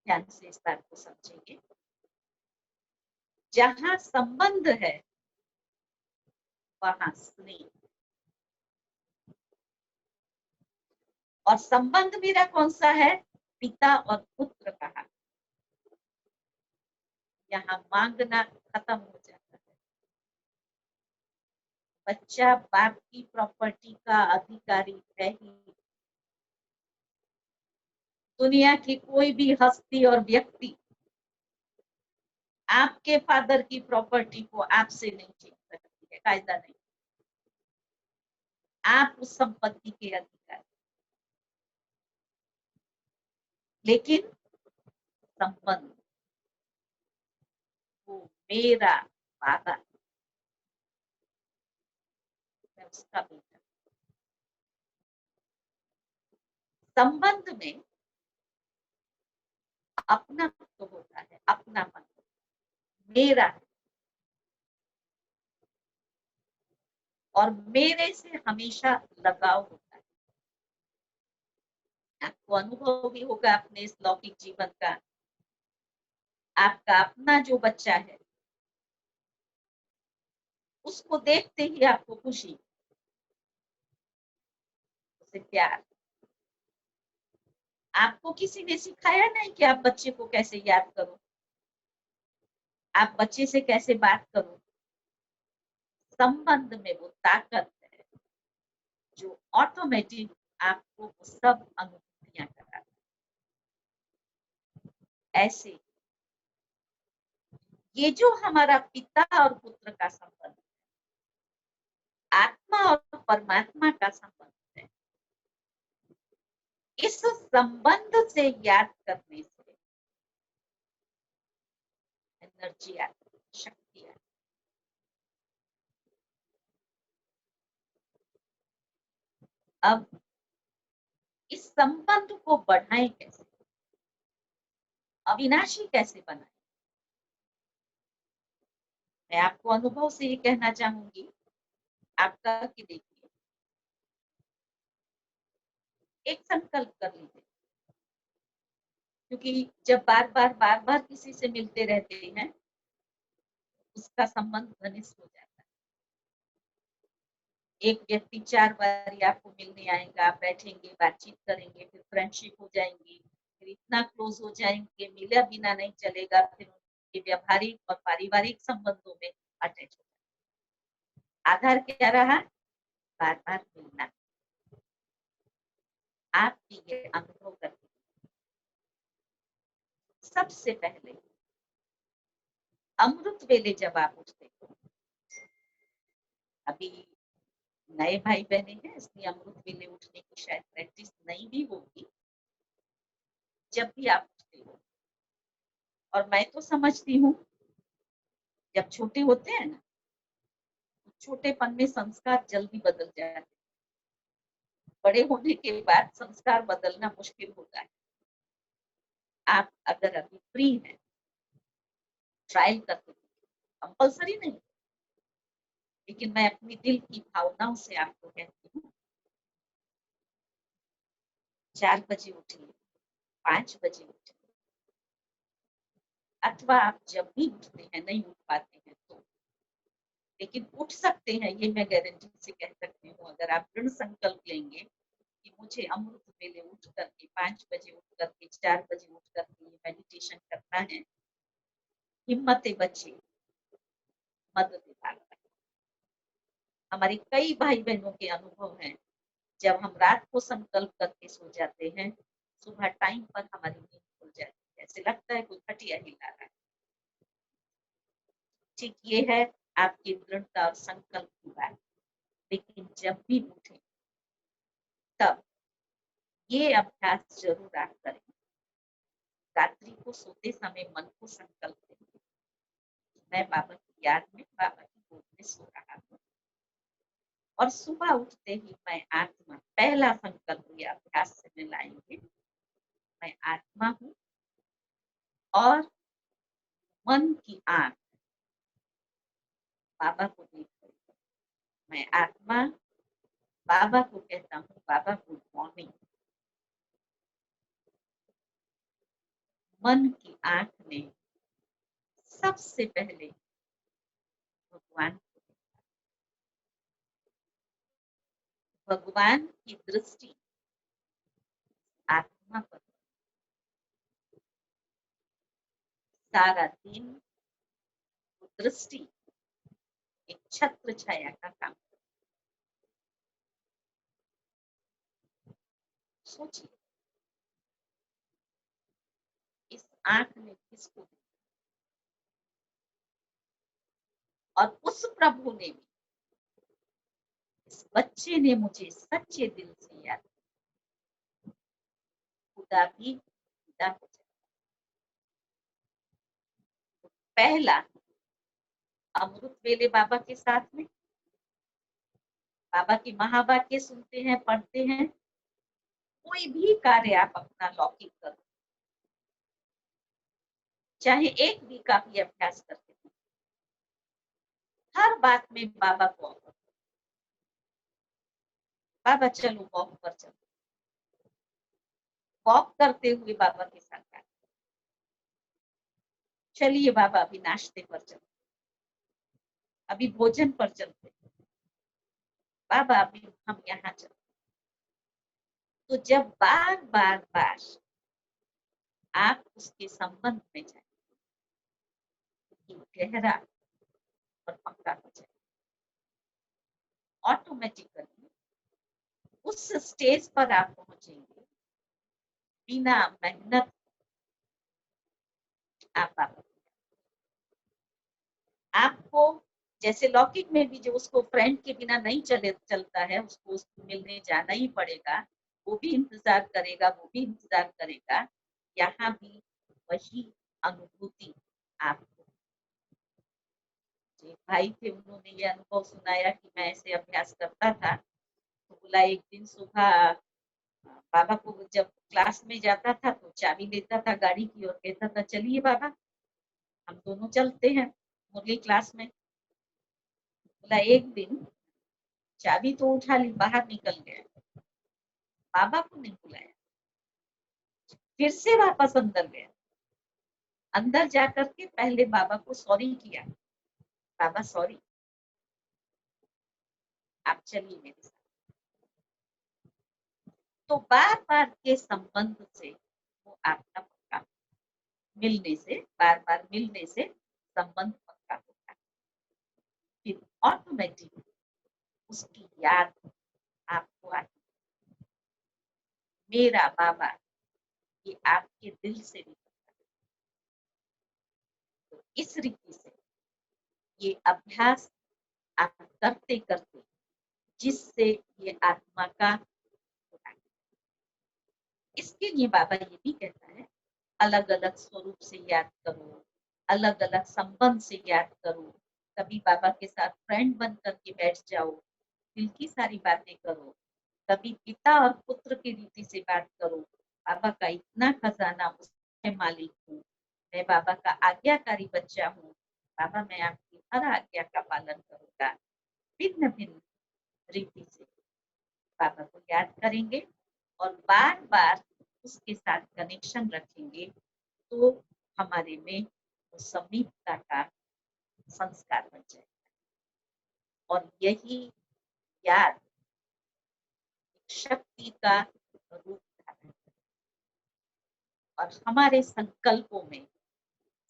ध्यान से इस बात को समझेंगे। जहां संबंध है वहां स्नेह। और संबंध मेरा कौन सा है? पिता और पुत्र का। यहाँ मांगना खत्म हो जाता है। बच्चा बाप की प्रॉपर्टी का अधिकारी है ही। दुनिया की कोई भी हस्ती और व्यक्ति आपके फादर की प्रॉपर्टी को आपसे नहीं छीन सकती है, कायदा नहीं। आप उस संपत्ति के अधिकारी। लेकिन संबंध, वो मेरा बाबा, मैं उसका बेटा। संबंध में अपना तो होता है, अपनापन मेरा, और मेरे से हमेशा लगाव होता है। आपको अनुभव भी होगा अपने इस लौकिक जीवन का। आपका अपना जो बच्चा है, उसको देखते ही आपको खुशी, उसे प्यार। आपको किसी ने सिखाया नहीं कि आप बच्चे को कैसे याद करो, आप बच्चे से कैसे बात करो। संबंध में वो ताकत है जो ऑटोमेटिक आपको वो सब अनुभूतियां कराता है। ऐसे ये जो हमारा पिता और पुत्र का संबंध, आत्मा और परमात्मा का संबंध है, इस संबंध से याद करने से एनर्जी आती है, शक्ति आती है। अब इस संबंध को बढ़ाएं कैसे, अविनाशी कैसे बनाएं? मैं आपको अनुभव से ये कहना चाहूंगी, आप करके देखिए। एक संकल्प कर लीजिए, क्योंकि जब बार बार किसी से मिलते रहते हैं, उसका संबंध घनिष्ठ हो जाता है। एक व्यक्ति 4 बार आपको मिलने आएगा, आप बैठेंगे, बातचीत करेंगे, फिर फ्रेंडशिप हो जाएंगी, फिर इतना क्लोज हो जाएंगे, मिला बिना नहीं चलेगा, फिर उनके व्यावहारिक और पारिवारिक संबंधों में अटैच हो जाएगा। आधार क्या रहा? बार बार मिलना। आप भी ये अनुभव करते, सबसे पहले अमृत वेले जब आप उठते हो, अभी नए भाई बहने हैं इसलिए अमृत वेले उठने की शायद प्रैक्टिस नहीं भी होगी। जब भी आप उठते हो, और मैं तो समझती हूँ जब छोटे होते हैं ना, छोटेपन में संस्कार जल्दी बदल जाते हैं, बड़े होने के बाद संस्कार बदलना मुश्किल होता है। आप अगर अभी फ्री हैं, ट्रायल करते हो, कंपल्सरी नहीं, लेकिन मैं अपनी दिल की भावनाओं से आपको कहती हूँ, 4 बजे उठिए, 5 बजे उठिए, अथवा आप जब भी उठते हैं, नहीं उठ पाते हैं तो, लेकिन उठ सकते हैं, ये मैं गारंटी से कह सकती हूँ। अगर आप दृढ़ संकल्प लेंगे कि मुझे अमृत वेले उठ करके 5 बजे उठ करके 4 बजे उठ करके मेडिटेशन करना है, हिम्मत बच्चे मदद भारत। हमारे कई भाई बहनों के अनुभव हैं, जब हम रात को संकल्प करके सो जाते हैं, सुबह टाइम पर हमारी नींद खुल जाती है, ऐसे लगता है कोई खटिया हिला रहा है। ठीक ये है आपकी दृढ़ता और संकल्प की बात। लेकिन जब भी उठे तब ये अभ्यास जरूर आप करें, रात्रि को सोते समय मन को संकल्प दें, मैं बाबा की याद में, बाबा की गोद में सो रहा हूँ। और सुबह उठते ही मैं आत्मा, पहला संकल्प ये अभ्यास से में लाएंगे, मैं आत्मा हूँ और मन की आंख बाबा को देख रही हूँ। मैं आत्मा बाबा को कहता हूँ, बाबा गुड मॉर्निंग। मन की आंख ने सबसे पहले भगवान, भगवान की दृष्टि आत्मा पर, सारा दिन दृष्टि एक छत्र छाया का काम। सोचिए इस आंख ने किसको देखा, और उस प्रभु ने भी, इस बच्चे ने मुझे सच्चे दिल से याद, खुदा भी खुदा हो जाए। पहला अमृत वेले बाबा के साथ में, बाबा की महावाक्य सुनते हैं, पढ़ते हैं, कोई भी कार्य आप अपना लौकिक करो, चाहे एक भी का भी अभ्यास करते हैं, हर बात में बाबा को ऑफर, बाबा चलो वॉक पर चलो, वॉक करते हुए बाबा के साथ आए, चलिए बाबा अभी नाश्ते पर चलो, अभी भोजन पर चलते, बाबा अभी हम यहाँ चलते। तो जब बार बार बार आप उसके संबंध में जाए, गहरा और पक्का हो जाए, ऑटोमेटिकली उस स्टेज पर आप पहुंचेंगे, बिना मेहनत आपको, जैसे लौकिक में भी जो उसको फ्रेंड के बिना नहीं चलता है, उसको मिलने जाना ही पड़ेगा, वो भी इंतजार करेगा, वो भी इंतजार करेगा, यहाँ भी वही अनुभूति आपको। भाई थे, उन्होंने ये अनुभव सुनाया कि मैं ऐसे अभ्यास करता था, तो बोला एक दिन सुबह बाबा को जब क्लास में जाता था तो चाबी लेता था गाड़ी की और कहता था चलिए बाबा हम दोनों चलते हैं मुरली क्लास में। बोला एक दिन चाबी तो उठा ली, बाहर निकल गया, बाबा को नहीं बुलाया, फिर से वापस अंदर गया, अंदर जाकर के पहले बाबा को सॉरी किया, बाबा सॉरी, आप चलिए मेरे साथ। तो बार बार के संबंध से वो आपका पक्का, मिलने से, बार बार मिलने से संबंध पक्का होता है। फिर ऑटोमेटिक उसकी याद आपको आती है। मेरा बाबा, ये आपके दिल से भी पता है। तो इस रीति से ये अभ्यास आप करते करते, जिससे ये आत्मा का होता है। इसके लिए बाबा ये भी कहता है, अलग अलग स्वरूप से याद करो, अलग अलग संबंध से याद करो। कभी बाबा के साथ फ्रेंड बन करके बैठ जाओ, दिल की सारी बातें करो। कभी पिता और पुत्र की रीति से बात करो, बाबा का इतना खजाना, उसमें मालिक हूँ, मैं बाबा का आज्ञाकारी बच्चा हूँ, बाबा मैं आपकी हर आज्ञा का पालन करूंगा। भिन्न भिन्न रीति से बाबा को याद करेंगे और बार बार उसके साथ कनेक्शन रखेंगे, तो हमारे में वो समीपता का संस्कार बन जाएगा। और यही याद शक्ति का रूप धारण करेगा और हमारे संकल्पों में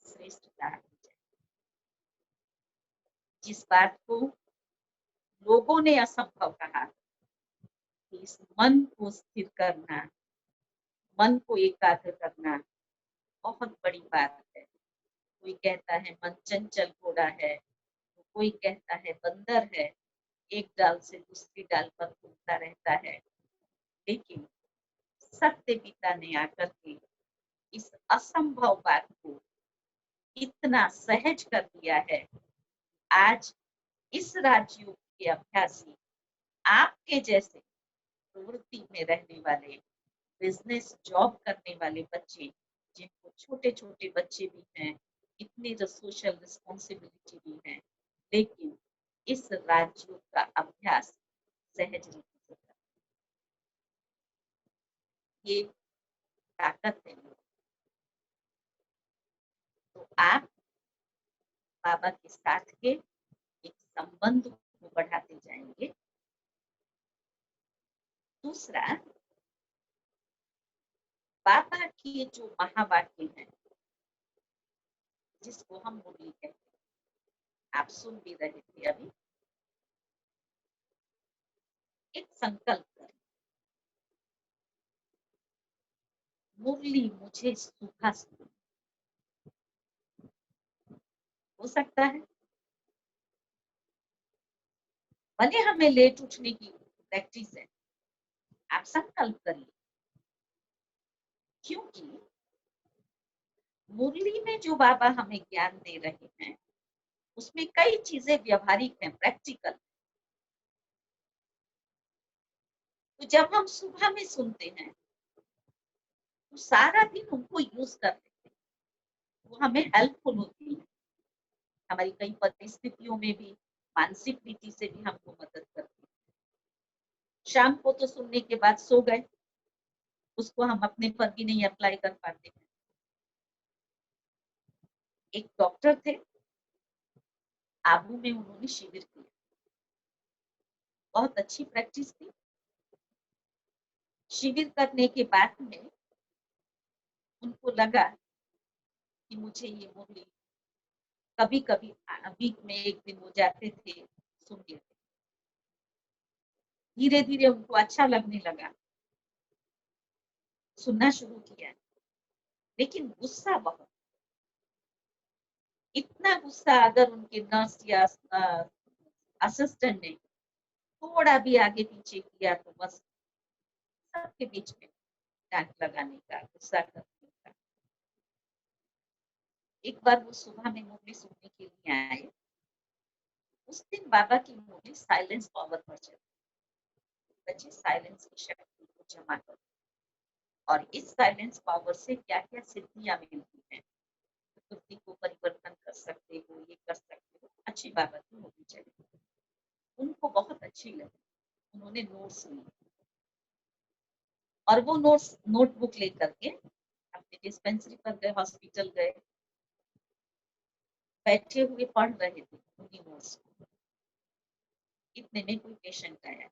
श्रेष्ठता आ जाएगी। जिस बात को लोगों ने असंभव कहा, कि इस मन को स्थिर करना, मन को एकाग्र करना बहुत बड़ी बात है। कोई कहता है मन चंचल घोड़ा है, तो कोई कहता है बंदर है, एक डाल से दूसरी डाल पर घूमता रहता है। लेकिन सत्य पिता ने आकर के इस असंभव बात को इतना सहज कर दिया है। आज इस राजयोग के अभ्यासी, आपके जैसे प्रवृत्ति में रहने वाले, बिजनेस जॉब करने वाले बच्चे, जिनको छोटे छोटे बच्चे भी हैं, इतनी सोशल रिस्पॉन्सिबिलिटी भी है, लेकिन इस राजयोग का अभ्यास सहज रीति से करते हैं। ये ताकत है। तो आप बाबा के साथ के एक संबंध को बढ़ाते जाएंगे। दूसरा, बाबा की जो महावाक्य है, जिसको हम मुरली कहते हैं, आप सुन भी रहे थे अभी। एक संकल्प करें, मुरली मुझे सूखा सुन। हो सकता है भले हमें लेट उठने की प्रैक्टिस है, आप संकल्प करिए, क्योंकि मुरली में जो बाबा हमें ज्ञान दे रहे हैं, उसमें कई चीजें व्यवहारिक हैं, प्रैक्टिकल। तो जब हम सुबह में सुनते हैं, तो सारा दिन उनको यूज कर लेते हैं, वो हमें हेल्पफुल होती है। हमारी कई परिस्थितियों में भी, मानसिक रीति से भी हमको मदद करती है। शाम को तो सुनने के बाद सो गए, उसको हम अपने पर भी नहीं अप्लाई कर पाते हैं। एक डॉक्टर थे, आबू में उन्होंने शिविर किया, बहुत अच्छी प्रैक्टिस थी। शिविर करने के बाद में उनको लगा कि मुझे ये मुरली, कभी कभी वीक में एक दिन वो जाते थे, सुन लेते। धीरे धीरे उनको अच्छा लगने लगा, सुनना शुरू किया। लेकिन गुस्सा बहुत, इतना गुस्सा, अगर उनके नर्स या असिस्टेंट ने थोड़ा भी आगे पीछे किया तो बस सबके बीच में डांट लगाने का, गुस्सा करने का। एक बार वो सुबह में मुरली सुनने के लिए आए। उस दिन बाबा की मुरली साइलेंस पावर पर चली। बच्चे, साइलेंस की शक्ति को जमा करो, और इस साइलेंस पावर से क्या क्या सिद्धियां मिलती हैं, प्रकृति को परिवर्तन कर सकते हो, ये कर सकते हो। अच्छी बाबा की मुरली चली, उनको बहुत अच्छी लगी। उन्होंने नोट्स लिए, और वो नोट्स, नोटबुक लेकर के अपने डिस्पेंसरी पर गए, हॉस्पिटल गए, बैठे हुए पढ़ रहे थे उन्हीं नोट्स को। इतने में कोई पेशेंट आया।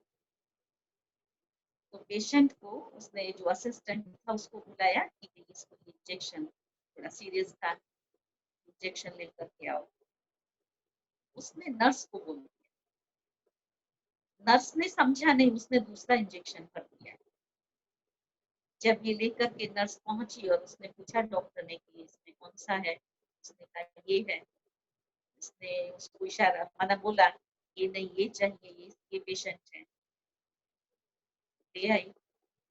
तो पेशेंट को उसने, जो असिस्टेंट था, उसको बुलाया कि इसको इंजेक्शन थोड़ा सीरियस था, इंजेक्शन लेकर के आओ। उसने नर्स को बोल दिया, नर्स ने समझा नहीं, उसने दूसरा इंजेक्शन कर दिया। जब ये लेकर के नर्स पहुंची और उसने पूछा डॉक्टर ने कि इसमें कौन सा है, उसने कहा ये है। उसने उसको इशारा माना, बोला ये नहीं, ये चाहिए, ये पेशेंट है। ले आई,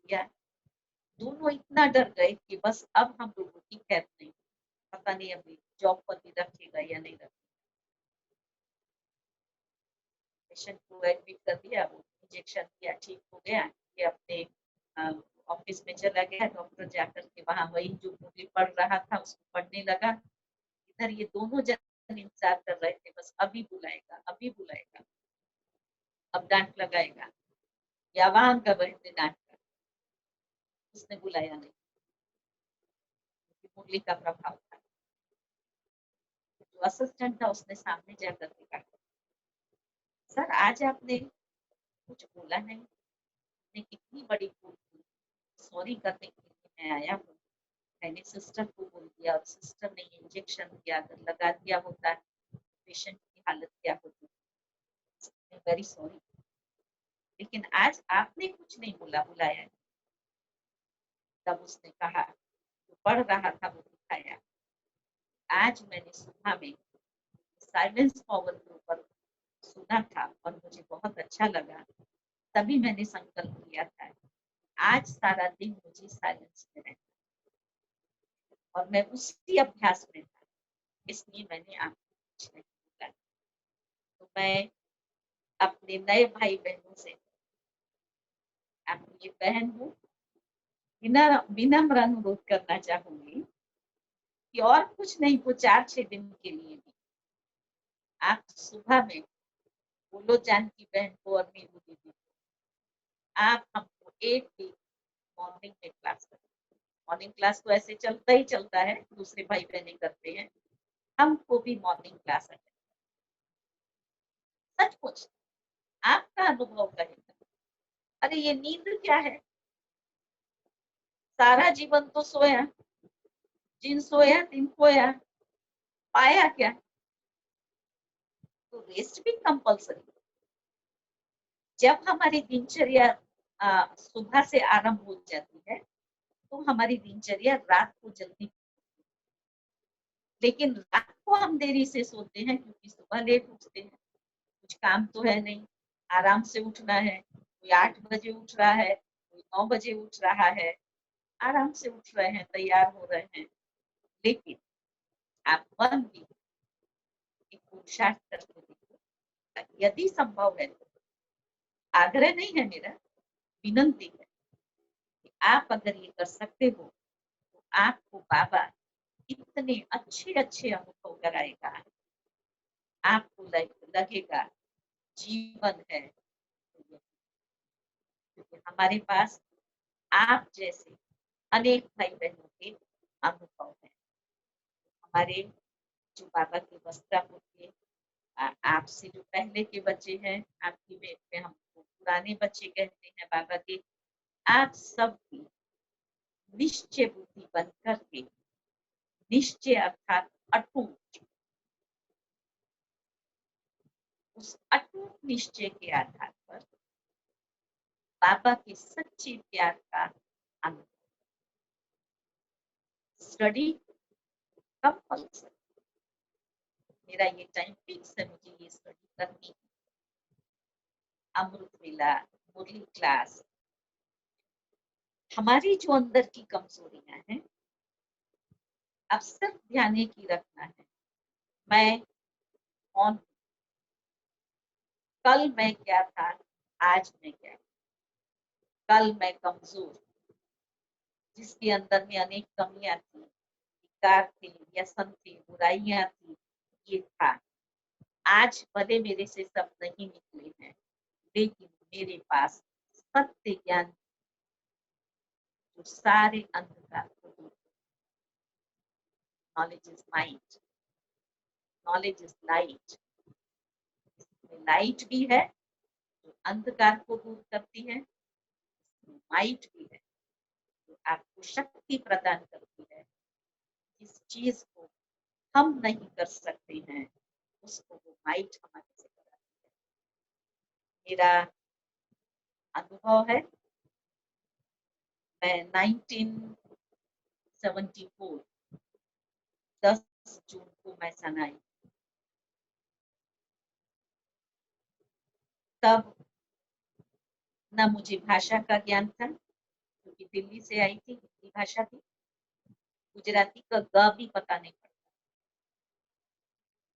या दोनों इतना डर गए कि बस अब हम लोगों की खैर नहीं, पता नहीं अभी जॉब पर भी रखेगा या नहीं रखेगा। पेशेंट को एडमिट कर दिया, वो इंजेक्शन दिया, ठीक हो गया। ये अपने ऑफिस में चला गया। डॉक्टर जाकर के वहां वही जो मुझे पढ़ रहा था उसको पढ़ने लगा। इधर ये दोनों जन इंतजार कर रहे थे, बस अभी बुलाएगा, अभी बुलाएगा, अब डांट लगाएगा या वहां का बैठने डांट कर। उसने बुलाया नहीं, मुरली का प्रभाव था। जो असिस्टेंट था उसने सामने जाकर के कहा, सर आज आपने कुछ बोला नहीं, ने कितनी बड़ी भूल की, सॉरी करने के लिए मैं आया हूँ। मैंने सिस्टर को बोल दिया और सिस्टर ने इंजेक्शन दिया, अगर लगा दिया होता पेशेंट की हालत क्या होती। वेरी सॉरी, लेकिन आज आपने कुछ नहीं बोला, बुलाया। तब उसने कहा, जो पढ़ रहा था वो दिखाया। आज मैंने सुबह में साइलेंस पावर के ऊपर सुना था और मुझे बहुत अच्छा लगा। तभी मैंने संकल्प लिया था आज सारा दिन मुझे साइलेंस में रहना, और मैं उसी अभ्यास में था, इसलिए मैंने आपको कुछ नहीं बोला। तो मैं अपने नए भाई बहनों से, आपकी बहन हूँ, विनम्र अनुरोध करना चाहूंगी कि और कुछ नहीं, वो 4-6 दिन के लिए भी आप सुबह में बोलो जानकी बहन को और नीलू दीदी को, आप हमको एक वीक मॉर्निंग में क्लास करें। मॉर्निंग क्लास तो ऐसे चलता ही चलता है, दूसरे भाई बहने करते हैं, हमको भी मॉर्निंग क्लास है। सचमुच आपका अनुभव कहेगा, अरे ये नींद क्या है, सारा जीवन तो सोया, जिन सोया तिन खोया, पाया क्या। तो रेस्ट भी कंपल्सरी। जब हमारी दिनचर्या सुबह से आरंभ हो जाती है तो हमारी दिनचर्या रात को जल्दी, लेकिन रात को हम देरी से सोते हैं क्योंकि सुबह लेट उठते हैं। कुछ काम तो है नहीं, आराम से उठना है, कोई 8 बजे उठ रहा है, कोई 9 बजे उठ रहा है, आराम से उठ रहे हैं, तैयार हो रहे हैं। लेकिन आप मन भी एक पुरुषार्थ करके देखो, यदि संभव है तो, आग्रह नहीं है मेरा, विनंती है कि आप अगर ये कर सकते हो तो आपको बाबा इतने अच्छे अच्छे अनुभव कराएगा, आपको लगेगा जीवन है। क्योंकि हमारे पास आप जैसे अनेक भाई बहनों के अनुभव हैं। हमारे जो बाबा के वस्त्रापुर के आपसे जो पहले के बच्चे हैं, आपकी में हमको पुराने बच्चे कहते हैं बाबा के, आप सब भी निश्चय बुद्धि बन करके, निश्चय अर्थात अटूट, उस अटूट निश्चय के आधार पर बाबा के सच्चे प्यार का अनुभव, स्टडी कंपल्सरी। मेरा ये टाइम फिक्स है, मुझे ये स्टडी करनी है। अमृत वेला, मुरली क्लास, हमारी जो अंदर की कमजोरियां हैं, अब सिर्फ ध्यान की रखना है, मैं कौन, कल मैं क्या था, आज मैं क्या। कल मैं कमजोर, जिसके अंदर में अनेक कमियां थी, विकार थे, व्यसन थे, बुराइयां थी, ये था। आज भले मेरे से सब नहीं निकले हैं, लेकिन मेरे पास सत्य ज्ञान जो सारे अंधकार को दूर, knowledge is mind, knowledge is light, light भी है जो अंधकार को दूर करती है, माइट भी है जो आपको शक्ति प्रदान करती है। जिस चीज को हम नहीं कर सकते हैं उसको वो माइट हमारे से कराती है। मेरा अनुभव है, मैं 1974 10 जून को मैं सनाई, तब न मुझे भाषा का ज्ञान था क्योंकि दिल्ली से आई थी, हिंदी भाषा थी, गुजराती का ग भी पता नहीं पड़ता,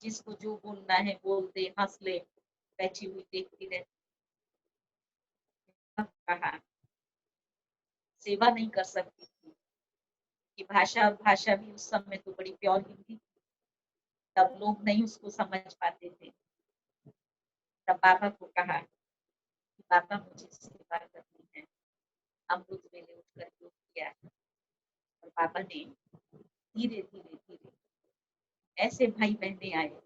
जिसको जो बोलना है बोल दे, हंस ले, बैठी हुई देखती रहती। कहा सेवा नहीं कर सकती थी कि भाषा भी उस समय तो बड़ी प्योर हिंदी, तब लोग नहीं उसको समझ पाते थे। तब बाबा को कहा कि बाबा मुझे सेवा करनी है। अमृत वेले उठकर योग किया और बाबा ने धीरे धीरे धीरे ऐसे भाई बहने आए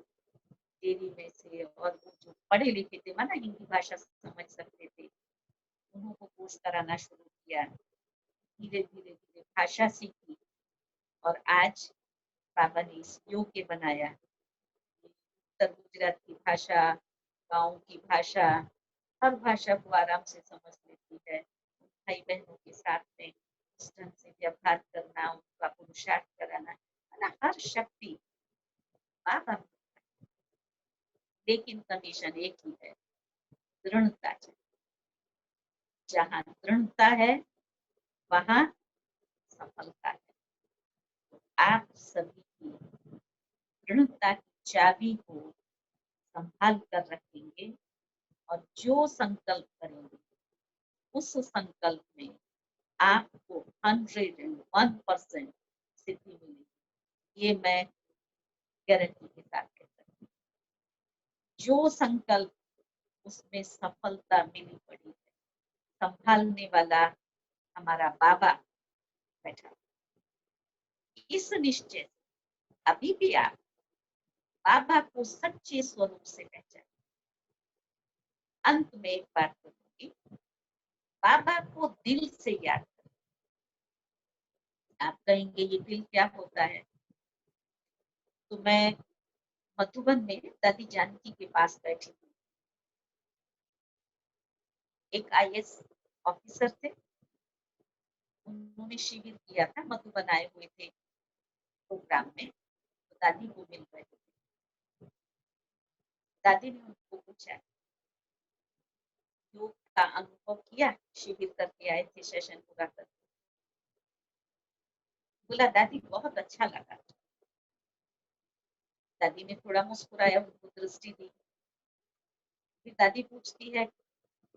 डेरी में से, और वो जो पढ़े लिखे थे माना हिंदी भाषा समझ सकते थे, उनको कोर्स कराना शुरू किया। धीरे धीरे धीरे भाषा सीखी और आज बाबा ने इस योग्य बनाया। उत्तर गुजरात की भाषा, गाँव की भाषा, हर भाषा को आराम से समझ लेती है। भाई बहनों के साथ में उस ढंग से व्यवहार करना, उनका पुरुषार्थ कराना, है ना, हर शक्ति बाबा। लेकिन कंडीशन एक ही है, दृढ़ता चाहिए। जहाँ दृढ़ता है वहाँ सफलता है। तो आप सभी की दृढ़ता की चाबी को संभाल कर रखेंगे और जो संकल्प करेंगे उस संकल्प में आपको 101% सिद्धि मिलेगी। ये मैं गारंटी के साथ कह सकती हूँ। जो संकल्प उसमें सफलता मिली पड़ी है, संभालने वाला हमारा बाबा बैठा। इस निश्चय से अभी भी आप बाबा को सच्चे स्वरूप से पहचान। अंत में एक बात कहूंगी, बाबा को दिल से याद करें। आप कहेंगे ये दिल क्या होता है? तो मैं मधुबन में दादी जानकी के पास बैठी थी। एक आईएएस ऑफिसर थे, उन्होंने शिविर किया था, मधुबन आए हुए थे प्रोग्राम में, तो दादी को मिल रहे थे। दादी ने उनको पूछा योग का अनुभव किया, शिविर करके आए थे, सेशन पूरा करके। बोला दादी बहुत अच्छा लगा। दादी ने थोड़ा मुस्कुराया, उनको दृष्टि दी। फिर दादी पूछती है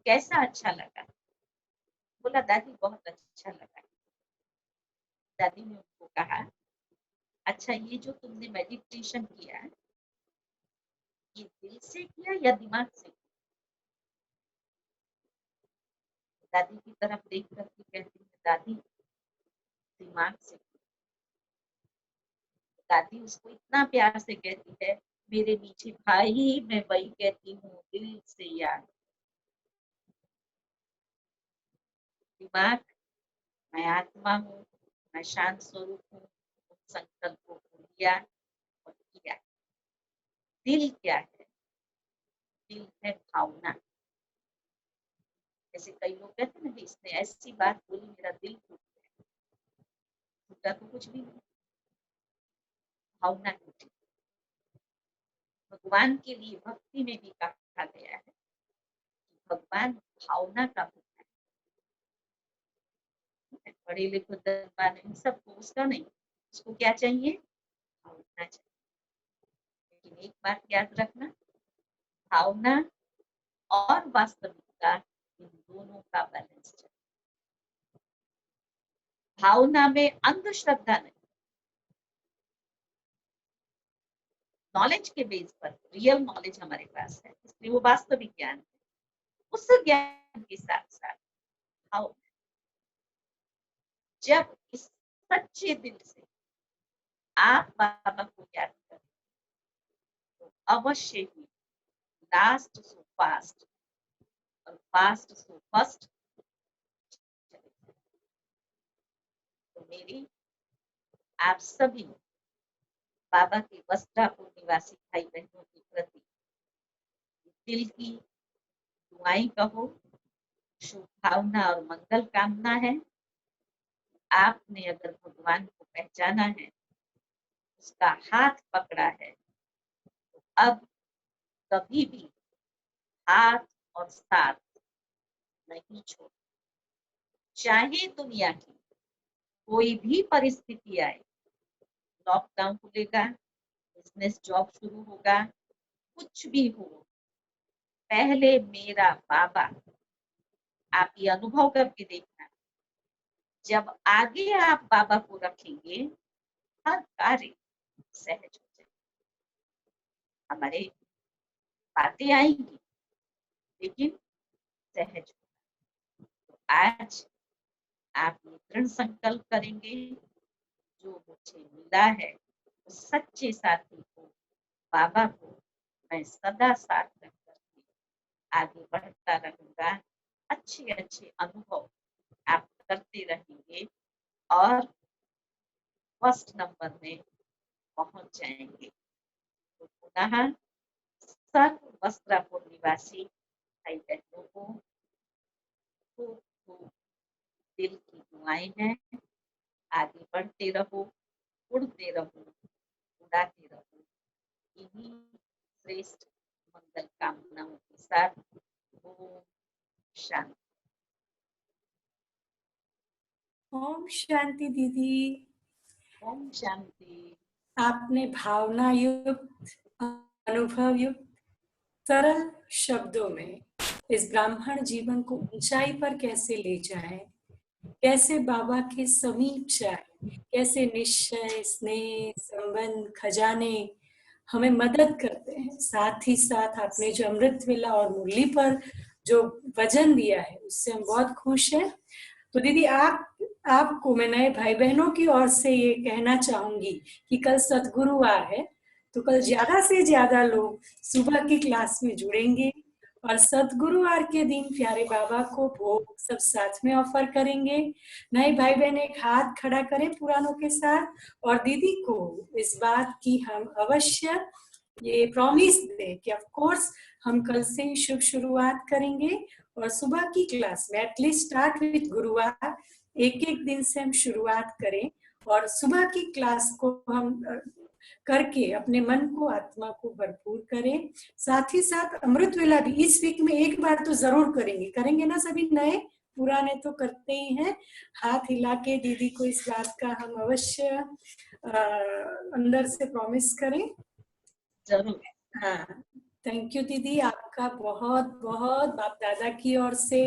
कैसा अच्छा लगा? बोला दादी बहुत अच्छा लगा। दादी ने उनको कहा अच्छा ये जो तुमने मेडिटेशन किया ये दिल से किया या दिमाग से? दादी की तरफ देख करके कहती है दादी दिमाग से। दादी उसको इतना प्यार से कहती है मेरे मीठे भाई, मैं वही कहती हूँ दिल से यार। दिमाग मैं आत्मा हूँ, मैं शांत स्वरूप हूँ, संकल्पों को लिया और किया। दिल क्या है? दिल है भावना। जैसे कई लोग कहते हैं ना इसने ऐसी बात बोली मेरा दिल टूट गया। टूटा तो कुछ भी नहीं, भावना टूटी। भगवान के लिए भक्ति में भी कहा गया है कि भगवान भावना का भक्त है। पढ़े लिखे दरबार इन सबको उसका नहीं, उसको क्या चाहिए? भावना चाहिए। लेकिन एक बात याद रखना, भावना और वास्तविकता इन दोनों का बैलेंस चाहिए। भावना में अंधश्रद्धा नहीं, नॉलेज के बेस पर रियल नॉलेज हमारे पास है, इसलिए वो वास्तविक ज्ञान है। उस ज्ञान के साथ साथ भाव, जब इस सच्चे दिल से आप बाबा को याद करें तो अवश्य ही last so fast fast so first. तो मेरी आप सभी बाबा के वस्त्रापुर निवासी भाई बहनों के प्रति दिल की दुआएं कहो, शुभ भावना और मंगल कामना है। आपने अगर भगवान को पहचाना है, उसका हाथ पकड़ा है, तो अब कभी भी हाथ और साथ नहीं छोड़। चाहे दुनिया की कोई भी परिस्थिति आए, लॉकडाउन खुलेगा, बिजनेस जॉब शुरू होगा, कुछ भी हो, पहले मेरा बाबा, आप ये अनुभव करके देखना, जब आगे आप बाबा को रखेंगे, हर कार्य सहज हो जाए। हमारे बातें आएंगी लेकिन सहज होगा। तो आज आप ये दृढ़ संकल्प करेंगे, जो मुझे मिला है उस सच्चे साथी को, बाबा को मैं सदा साथ रखकर आगे बढ़ता रहूंगा। अच्छे अच्छे अनुभव आप करते रहेंगे और फर्स्ट नंबर में पहुंच जाएंगे। तो पुनः सर्व वस्त्रापुर निवासी भाई बहनों को खूब खूब दिल की दुआएं हैं। आगे बढ़ते रहो, उड़ते रहो, उड़ाते रहो, इन्हीं श्रेष्ठ मंगल कामनाओं के साथ ओम शांति। ओम शांति दीदी। ओम शांति। आपने भावना युक्त, अनुभव युक्त, सरल शब्दों में इस ब्राह्मण जीवन को ऊंचाई पर कैसे ले जाए, कैसे बाबा के समीप जाए, कैसे निश्चय, स्नेह, संबंध, खजाने हमें मदद करते हैं। साथ ही साथ आपने जो अमृत वेला और मुरली पर जो वजन दिया है, उससे हम बहुत खुश हैं। तो दीदी आपको मैं नए भाई बहनों की ओर से ये कहना चाहूंगी कि कल सद्गुरुवार है, तो कल ज्यादा से ज्यादा लोग सुबह की क्लास में जुड़ेंगे और सद्गुरुवार के दिन प्यारे बाबा को भोग सब साथ में ऑफर करेंगे। नए भाई बहन एक हाथ खड़ा करें पुरानों के साथ और दीदी को इस बात की हम अवश्य ये प्रॉमिस दें कि ऑफ कोर्स हम कल से ही शुभ शुरुआत करेंगे और सुबह की क्लास में एटलीस्ट स्टार्ट विद गुरुवार, एक एक दिन से हम शुरुआत करें और सुबह की क्लास को हम करके अपने मन को, आत्मा को भरपूर करें। साथ ही साथ अमृत वेला भी इस वीक में एक बार तो जरूर करेंगे ना सभी? नए पुराने तो करते ही हैं। हाथ हिला के दीदी को इस बात का हम अवश्य अंदर से प्रॉमिस करें। जरूर। हाँ, थैंक यू दीदी, आपका बहुत बहुत बाप दादा की ओर से,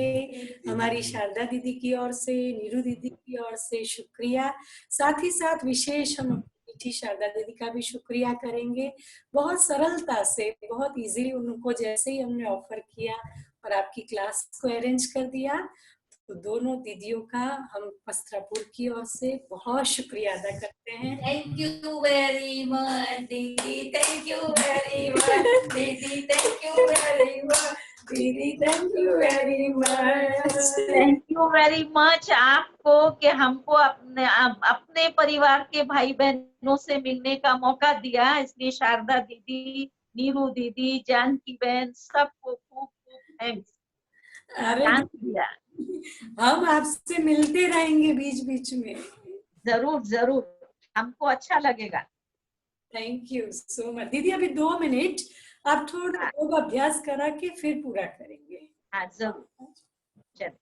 हमारी शारदा दीदी की ओर से, नीरू दीदी की ओर से शुक्रिया। साथ ही साथ विशेष हम मीठी शारदा दीदी का भी शुक्रिया करेंगे। बहुत सरलता से, बहुत इजीली उनको जैसे ही हमने ऑफर किया और आपकी क्लास को अरेंज कर दिया, तो दोनों दीदियों का हम वस्त्रापुर की ओर से बहुत शुक्रिया अदा करते हैं। थैंक यू वेरी मच दीदी, थैंक यू वेरी मच दीदी, थैंक यू वेरी मच दीदी, thank you very much. Thank you very much आपको कि हमको अपने परिवार के भाई बहनों से मिलने का मौका दिया। इसलिए शारदा दीदी, नीरू दीदी, जानकी बहन, सबको खूब खूब थैंक्स। अरे दिया। हम आपसे मिलते रहेंगे बीच बीच में। जरूर जरूर, हमको अच्छा लगेगा। थैंक यू सो मच दीदी। अभी 2 मिनट आप थोड़ा योग अभ्यास करा के फिर पूरा करेंगे। हाँ जरूर, चलो।